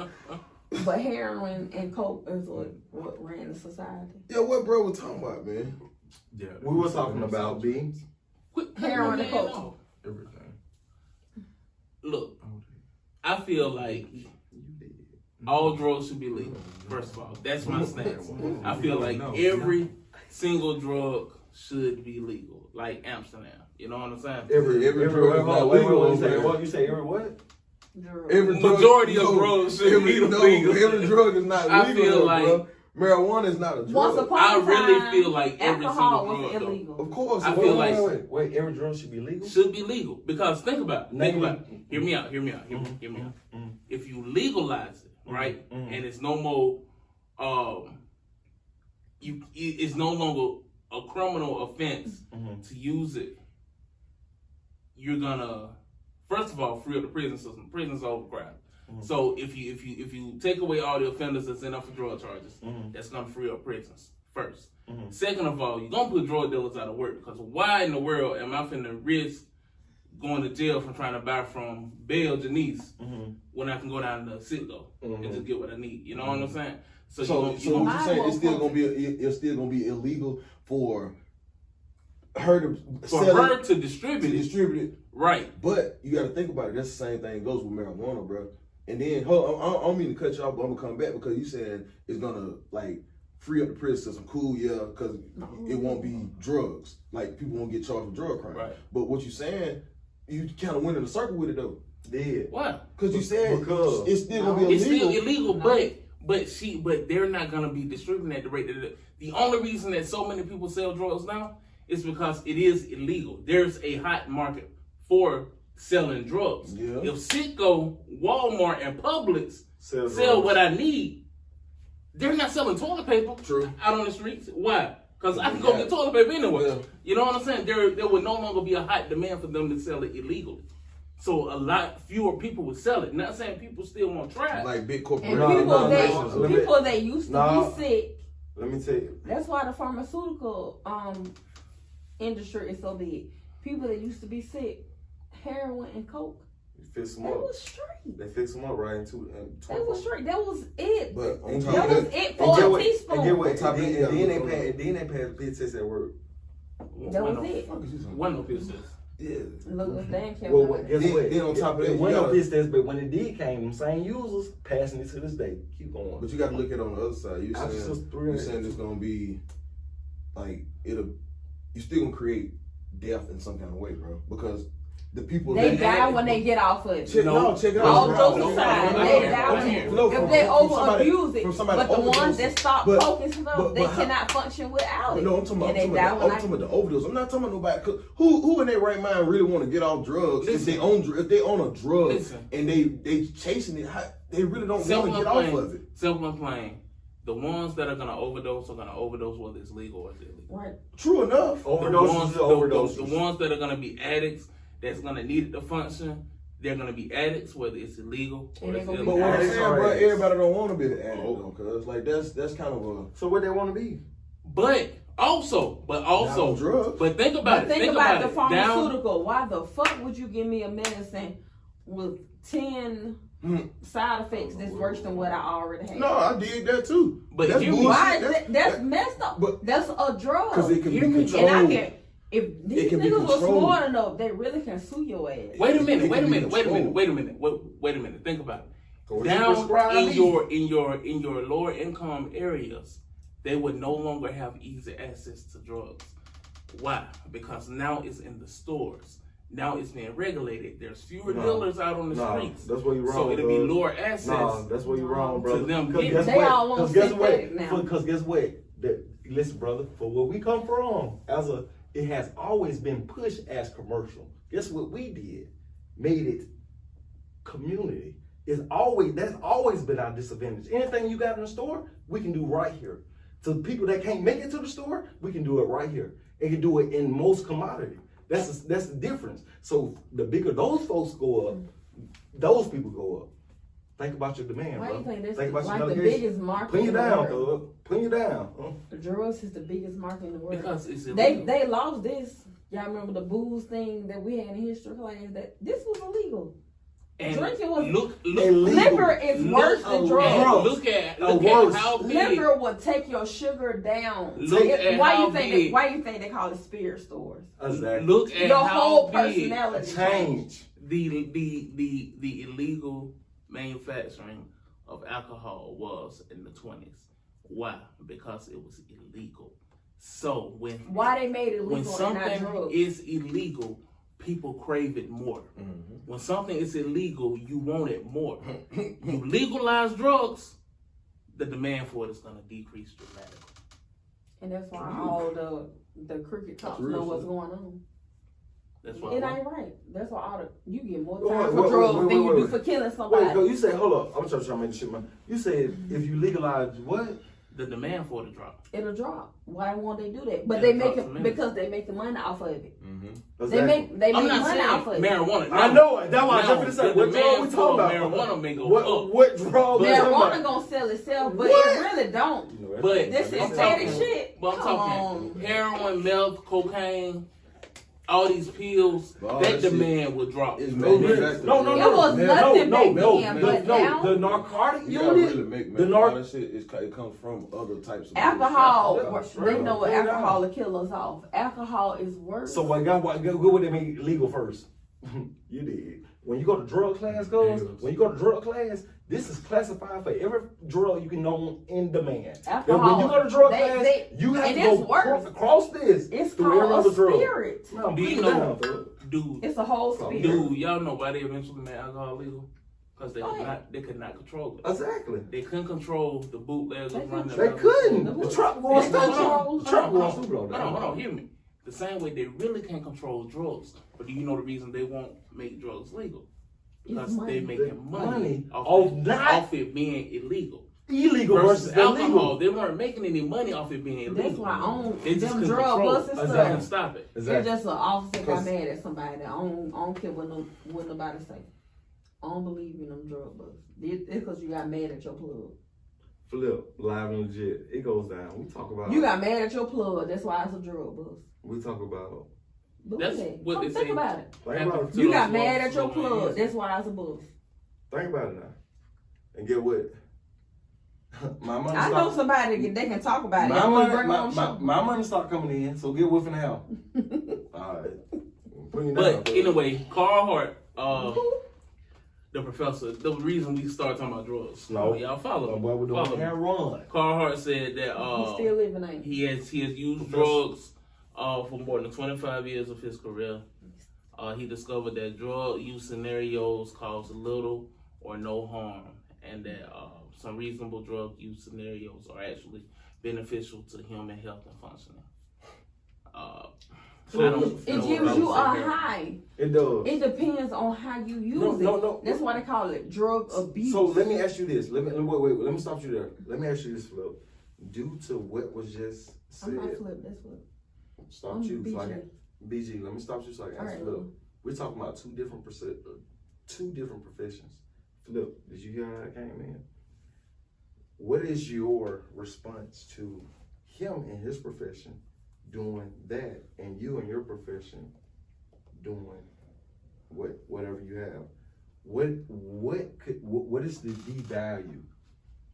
But heroin and coke is what ran the society. Yeah, what bro was talking about, man? Yeah, we were talking about B. Heroin and coke. Everything. Look, I feel like all drugs should be legal. First of all, that's my stance. I feel like every single drug should be legal, like Amsterdam. You know what I'm saying? Every drug is not legal. What you say? Every what? Every majority of drugs should be legal. Every drug is not legal. I feel like bro. Marijuana is not a drug. I really feel like every single drug was illegal. Of course. I feel like wait, every drug should be legal? Should be legal. Because think about it. Hear me out. If you legalize it, right, and it's no more it's no longer a criminal offense to use it you're gonna, first of all, free up the prison system. Prison's overcrowded. So if you take away all the offenders that's in up for drug charges, that's gonna free up prisons first. Second of all, you're gonna put drug dealers out of work, because why in the world am I finna risk going to jail for trying to buy from Belle Janice when I can go down to Citgo and just get what I need? You know what I'm saying? So what you saying? It's still gonna be illegal for her to distribute it. Right. But you got to think about it. That's the same thing goes with marijuana, bro. And then, I don't mean to cut you off, but I'm gonna come back because you said it's gonna like free up the prison system. Cool, yeah, because it won't be drugs. Like people won't get charged with drug crime. Right. But what you saying, you kind of went in a circle with it though. Yeah. Why? Because you said it's still gonna be illegal. It's still illegal, but they're not gonna be distributing at the rate that the only reason that so many people sell drugs now is because it is illegal. There's a hot market for selling drugs. Yeah. If Citgo, Walmart, and Publix sell what I need, they're not selling toilet paper out on the streets. Why? Because I can go get toilet paper anywhere. Yeah. You know what I'm saying? There would no longer be a hot demand for them to sell it illegally. So a lot fewer people would sell it. Not saying people still won't try it. Like big corporations. People that used to be sick. Let me tell you. That's why the pharmaceutical industry is so big. People that used to be sick, heroin and coke. Fix them up. Was straight. They fix them up right into. That was straight. That was it. But that was it for a teaspoon. And get what? Then they passed pill test at work. That was it. One no pill test. Yeah. Look what Dan came. Well, guess what? Then on top of that, one no pill test, but when it did came, them same users passing it to this day. Keep going. But you got to look at it on the other side. You're saying it's gonna be like you still gonna create death in some kind of way, bro, because the people they die when they get off of it. Check it out. All jokes aside, they die if they over abuse it. But the ones that stop focusing on, they cannot function without it. No, I'm talking about the overdose. I'm not talking about nobody. Cause who in their right mind really want to get off drugs if they own a drug and they chasing it? They really don't want to get off of it. Simple and plain. The ones that are gonna overdose are gonna overdose whether it's legal or illegal. Right. True enough. The ones that are gonna be addicts that's gonna need it to function, they're gonna be addicts whether it's illegal or it's illegal. But what I'm saying, bro, everybody don't want to be an addict though, cause like that's kind of a. So what they want to be? But also, drugs. But think about it. Think about the pharmaceutical. Why the fuck would you give me a medicine with 10 side effects that's worse than what I already have? No, I did that too. But that's messed up. But that's a drug. Because it can be controlled. And I can. If these niggas was smart enough, they really can sue your ass. Wait a minute. Think about it. Down in your lower income areas, they would no longer have easy access to drugs. Why? Because now it's in the stores. Now it's being regulated. There's fewer dealers out on the streets. That's where you're wrong. So it'll be lower access. No, that's where you're wrong, brother. To them Because guess what? Listen, brother. For where we come from, it has always been pushed as commercial. Guess what we did? Made it community. That's always been our disadvantage. Anything you got in the store, we can do right here. To people that can't make it to the store, we can do it right here. And can do it in most commodity. That's the difference. So the bigger those folks go up, those people go up. Think about your demand, bro. You think about like the biggest market in the world. Put you down. The drugs is the biggest market in the world. Because it's they lost this. Y'all remember the booze thing that we had in history class? That this was illegal. And drinking was liquor is worse than drugs. Look at how big liquor will take your sugar down. Why you think they call it spirit stores? Exactly. Look at your how whole big personality change the illegal manufacturing of alcohol was in the 20s. Why? Because it was illegal. So why they made it legal when something and not drugs? is illegal, people crave it more. Mm-hmm. When something is illegal, you want it more. You legalize drugs, the demand for it is going to decrease dramatically. And that's why all the cricket cops know what's going on. That's why it ain't right. That's why you get more time for drugs than you do for killing somebody. Wait, you say, hold up. I'm trying to make this shit, man. You said if you legalize what? the demand for it to drop. It'll drop. Why won't they do that? But they make it because they make the money off of it. They make money off of it. Marijuana. I know it. That's why I'm just gonna say what drug we talking about. Marijuana may go up. What drug? Marijuana gonna sell itself, but it really don't. But this is steady shit. But I'm talking heroin, meth, cocaine. All these pills, that demand will drop. No. It was nothing back then, but now the narcotic unit, that shit it comes from other types of alcohol. They know what alcohol will kill us off. Alcohol is worse. So what would they make legal first? You did. When you go to drug class, this is classified for every drug you can know in demand. Alcohol. And when you go to drug class, you have to go across this. It's through every called other drug. spirit. No, Do you know, dude? It's a whole spirit. Dude, y'all know why they eventually made alcohol legal? Because they could not control it. Exactly. They couldn't control the bootleggers running. They couldn't. The truck was Hold stupid. on, hear me. The same way they really can't control drugs. But do you know the reason they won't make drugs legal? Because they making money off it being illegal. Illegal versus alcohol. They weren't making any money off it being illegal. That's why they just them drug busts and stuff. Couldn't stop it. It's just an officer got mad at somebody. I don't care what nobody say. I don't believe in them drug busts. It's because you got mad at your plug. Flip, live and legit. It goes down. We talk about. You got mad at your plug. That's why it's a drug bust. We talk about. That's what they say. Think about it. Think You got mad at your plug. That's why it's a bust. Think about it now. And get what? My money. I know somebody they can talk about it. My money start coming in. So get with it now. All right. But anyway, Carl Hart, the professor, the reason we start talking about drugs. No, y'all follow me. We're doing heroin. Carl Hart said that he's still living, ain't he has used drugs for more than 25 years of his career. He discovered that drug use scenarios cause little or no harm, and that some reasonable drug use scenarios are actually beneficial to human health and functioning. It gives you a high. It does. It depends on how you use it. No. That's why they call it drug abuse. So let me ask you this. Let me stop you there. Let me ask you this, Flip. Due to what was just said. I'm not Flip, that's Flip. Stop you. So BG, let me stop you so I can ask Flip. We're talking about two different professions. Flip, did you hear how that came in? What is your response to him in his profession doing that, and you in your profession doing whatever you have? What is the value?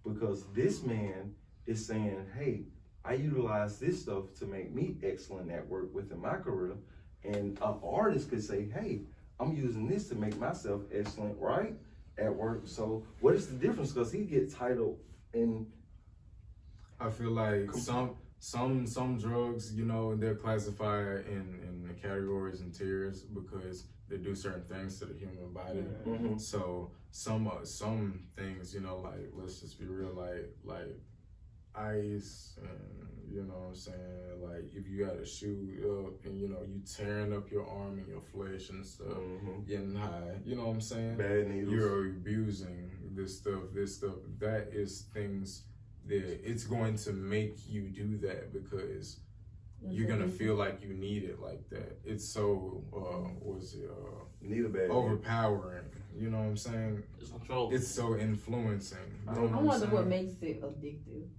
Because this man is saying, hey, I utilize this stuff to make me excellent at work within my career, and an artist could say, hey, I'm using this to make myself excellent, right, at work. So what is the difference? Because he gets titled in. I feel like some drugs, you know, they're classified in the categories and tiers because they do certain things to the human body. Mm-hmm. So some things, you know, like, let's just be real, like ice, and you know what I'm saying, like if you got a shoe up and you know you tearing up your arm and your flesh and stuff, getting high, you know what I'm saying, bad needles, you're abusing this stuff. That is things that it's going to make you do that because you're gonna feel like you need it like that. It's so need a bad overpowering. You know what I'm saying? It's control. It's so influencing. I wonder what makes it addictive.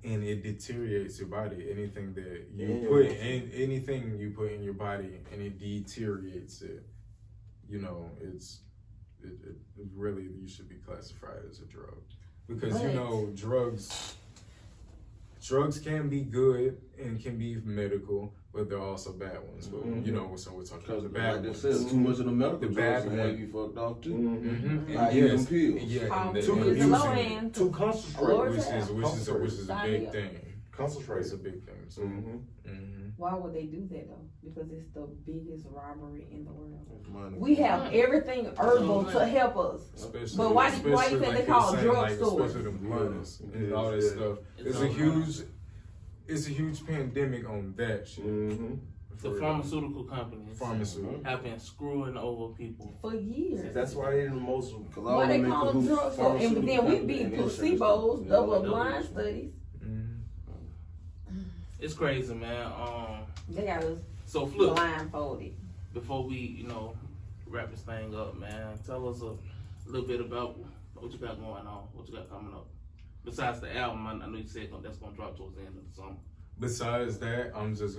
And it deteriorates your body. Anything that you anything you put in your body and it deteriorates it. You know, it really, you should be classified as a drug because you know drugs can be good and can be medical, but they're also bad ones. But you know, so we're talking about the bad ones. Too much of the medical drugs can have you fucked off too. Not even pills. Yeah, and too concentrated, which is a big thing. Concentrate is a big thing. So. Why would they do that though? Because it's the biggest robbery in the world. We have everything herbal to help us. But why you think they call drugstores? Especially the blunts and all that stuff. It's a huge pandemic on that shit. The pharmaceutical companies have been screwing over people for years. That's why they're the most. Why they call them drugstores? And then we beat placebos, double blind studies. It's crazy, man. They got us Flip, blindfolded. before we, wrap this thing up, man, tell us a little bit about what you got going on, what you got coming up. Besides the album, I know you said that's gonna drop towards the end of the summer. Besides that, I'm just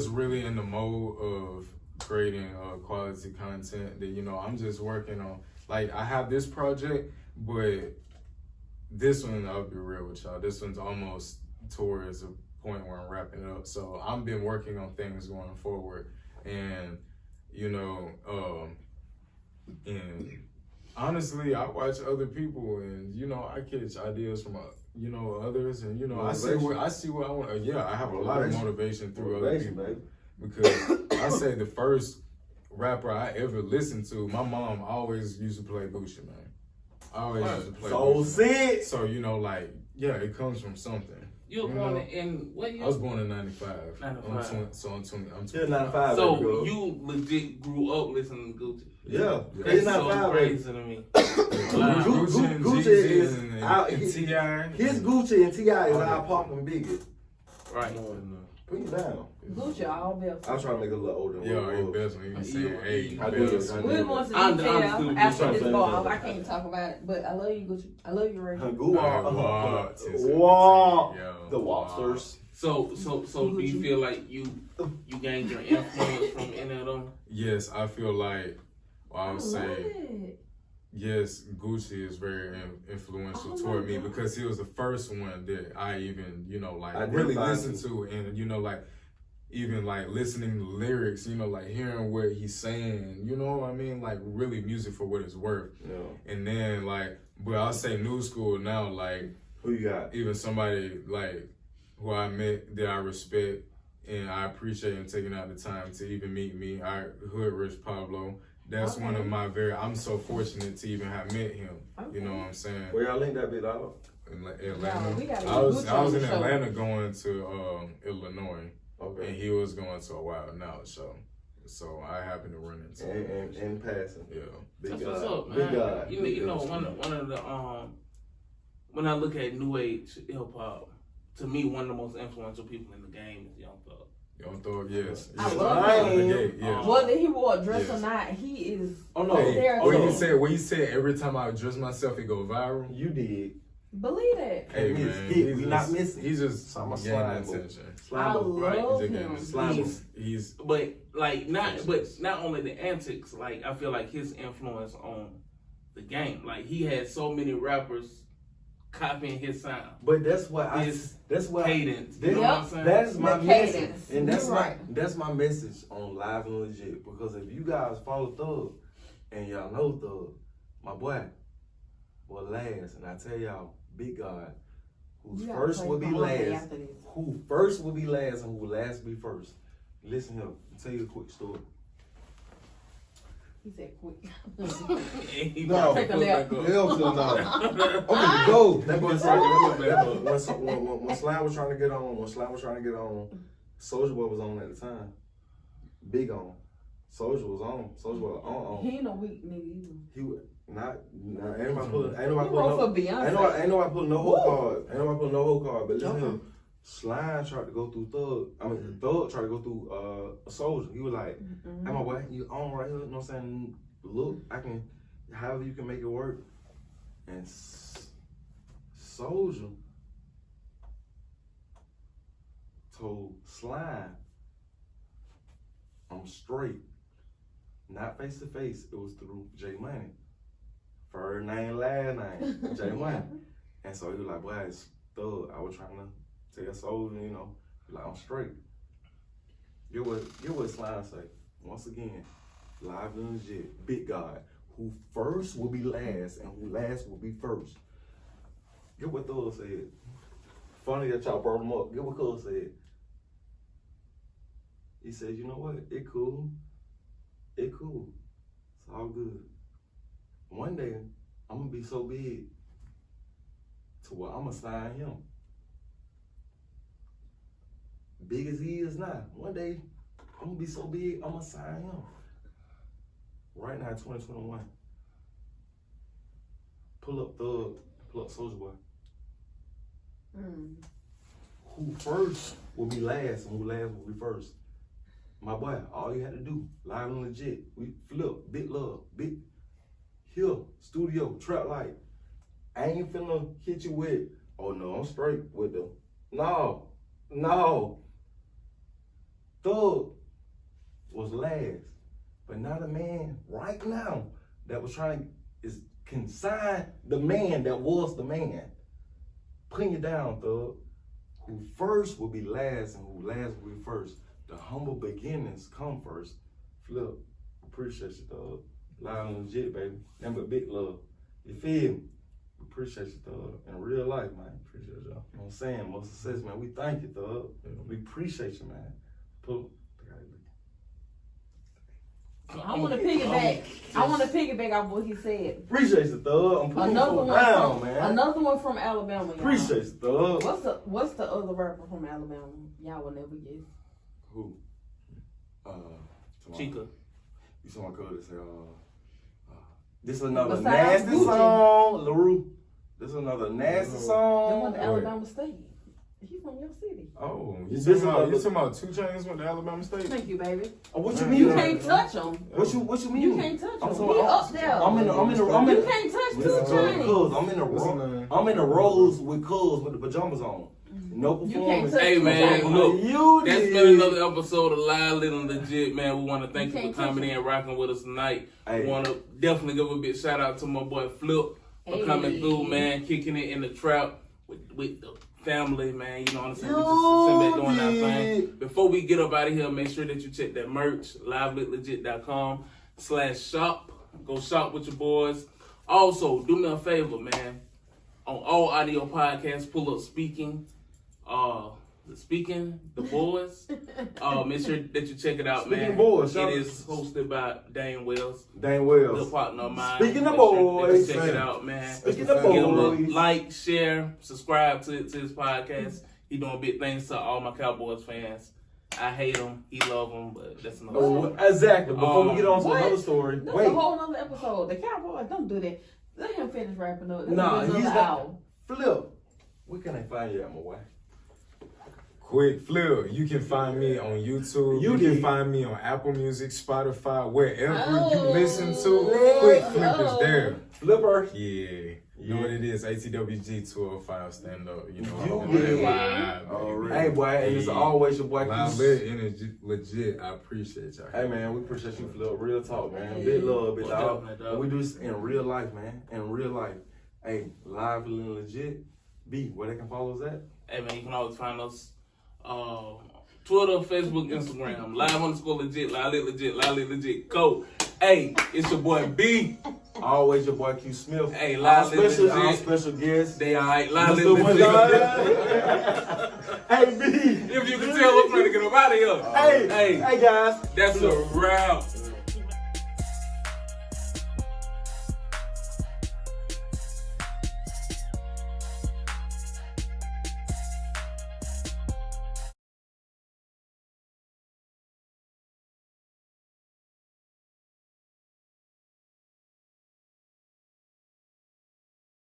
really in the mode of creating quality content that, I'm just working on. Like, I have this project, but this one, I'll be real with y'all, this one's almost towards a point where I'm wrapping it up. So I've been working on things going forward, and and honestly, I watch other people, and I catch ideas from others, and I see what I want. I have a lot of motivation through other people, baby. Because I say the first rapper I ever listened to, my mom always used to play Gucci, man. I always used to play Gucci. So it comes from something. You were born in what year? I was born in 95. 95. I'm 20. Still 95. So you legit grew up listening to Gucci. Yeah. That's so crazy to me. Gucci is out. T.I. His Gucci and T.I. is our Parkman biggest. Right. Put it down. Gucci all bells. I'll try to make it a little older. Yo, best when you say, hey, I do this. We'll go into detail after this ball. I can't talk about it, but I love you, Gucci. I love you, Ray. Wow. The Walters. So do you feel like you gained your influence from any of them? Yes, I feel like, I would say, yes, Gucci is very influential toward me because he was the first one that I even, I really listened to, and, even listening to lyrics, hearing what he's saying, what I mean? Like really music for what it's worth. Yeah. And then but I'll say new school now, who you got? Even somebody who I met that I respect and I appreciate him taking out the time to even meet me. Hood Rich Pablo. That's one of my I'm so fortunate to even have met him. You know what I'm saying? Where y'all linked that bit out? Atlanta. I was in Atlanta going to Illinois. Okay. And he was going to a Wild Knowledge show. So I happened to run into him. And passing. Yeah. That's what's up, man. Big God. One of the when I look at new age hip hop, to me one of the most influential people in the game is Young Thug. Young Thug, yes. I love him. Whether he wore a dress or not, he is. Oh no! When you said every time I dress myself, it go viral. You did. Believe that. Hey man, we not missing. He's just getting attention. I love him. Not only the antics. I feel like his influence on the game. He had so many rappers copying his sound. But that's what cadence. You know what I'm saying? That's my message, and that's my message on Live and Legit. Because if you guys follow Thug, and y'all know Thug, my boy will last, and I tell y'all, Big God, who first will be last, and who will last be first. Listen here, I'll tell you a quick story. He said quick. No, take a lap. Hell no. Okay, go. That boy said, when Slime was trying to get on, Soulja Boy was on at the time. Big on. Soulja was on. Soulja was on. He ain't no weak nigga either. He was not. Ain't nobody pulling no whole card. Ain't nobody pulling no whole card. But listen here, Slime tried to go through Thug. Thug tried to go through Soulja. He was like, "Hey, my boy, you on right here? You know what I'm saying? Look, I can, however you can make it work." And Soulja told Slime, "I'm straight." Not face to face. It was through J Money. First name, last name, J Money. And so he was like, "Boy, it's Thug. I was trying to tell Soulja, like I'm straight." Get what Slime say. Once again, Live and Legit, Big God, who first will be last and who last will be first. Get what Thug said. Funny that y'all brought him up. Get what Thug said. He said, "You know what? It cool. It's all good. One day, I'm gonna be so big to where I'm gonna sign him. Big as he is now. One day, I'm gonna be so big, I'm gonna sign him." Right now, 2021. Pull up Thug, pull up Soulja Boy. who first will be last and who last will be first. My boy, all you had to do, live and legit. We flip, big love, big hill, studio, trap light. I ain't finna hit you with, oh no, I'm straight with them. No. Thug was last, but not a man right now that was trying to consign the man that was the man. Putting you down, Thug. Who first will be last and who last will be first. The humble beginnings come first. Flip, appreciate you, Thug. Loud and legit, baby. Nothing but big love. You feel me? Appreciate you, Thug. In real life, man. Appreciate y'all. You know what I'm saying? More success, man. We thank you, Thug. We appreciate you, man. I want to piggyback. I want to piggyback off what he said. Appreciate you, Thug. I'm putting you down, man. Another one from Alabama, y'all. Appreciate you, Thug. What's the other rapper from Alabama? Y'all will never guess. Who? Chica. You saw my code that say, this is another Besides nasty Gucci. song, LaRue. This is another nasty song. They went to Alabama State. He's from your city. Oh, you talking about 2 Chainz went to Alabama State? Thank you, baby. What you mean? You can't touch him. What you mean? You can't touch him. So He up there. You can't touch 2 Chainz. I'm in the rows with Cuz with the pajamas on. No performance. Hey man, look, that's been another episode of Live, Lit, and Legit, man. We want to thank you for coming in and rocking with us tonight. We want to definitely give a big shout out to my boy Flip for coming through, man, kicking it in the trap with the family, man. You know what I'm saying? We just sitting back doing our thing. Before we get up out of here, make sure that you check that merch, livelitlegit.com/shop. Go shop with your boys. Also, do me a favor, man. On all audio podcasts, pull up Speaking. The Boys. Make sure that you check it out, man. Boys, it is hosted by Dane Wells. Good partner of mine. Speaking of boys, check it out, man. Speaking of Give him boys, a like, share, subscribe to his podcast. He doing big things to all my Cowboys fans. I hate him, he love him, but that's another story. Exactly. Before we get on to another story, that's a whole other episode. The Cowboys, don't do that. Let him finish rapping up. He's got Flip. Where can I find you at, my boy? Qwik Flip. You can find me on YouTube. You can find me on Apple Music, Spotify, wherever you listen to. Qwik Flip is there. Flipper. Yeah. You know what it is? ATWG 205 stand up. You know. Hey boy, and it's always your boy. Live, Lit, and Legit. I appreciate y'all. Hey man, we appreciate you, Flip. Real talk, man. Big love, big dog. We do this in real life, man. In real life. Hey, Live, Lit, and Legit. B, where they can follow us at? Hey man, you can always find us Twitter, Facebook, Instagram. Live_legit, Live Lit Legit, Live Lit Legit. Go. Hey, it's your boy B. Always your boy Q Smith. Hey, Live Lit Legit. Our special guest. They alright. Live Lit Legit. Hey B. If you can tell, we're trying to get up out of here. Hey guys. That's a wrap.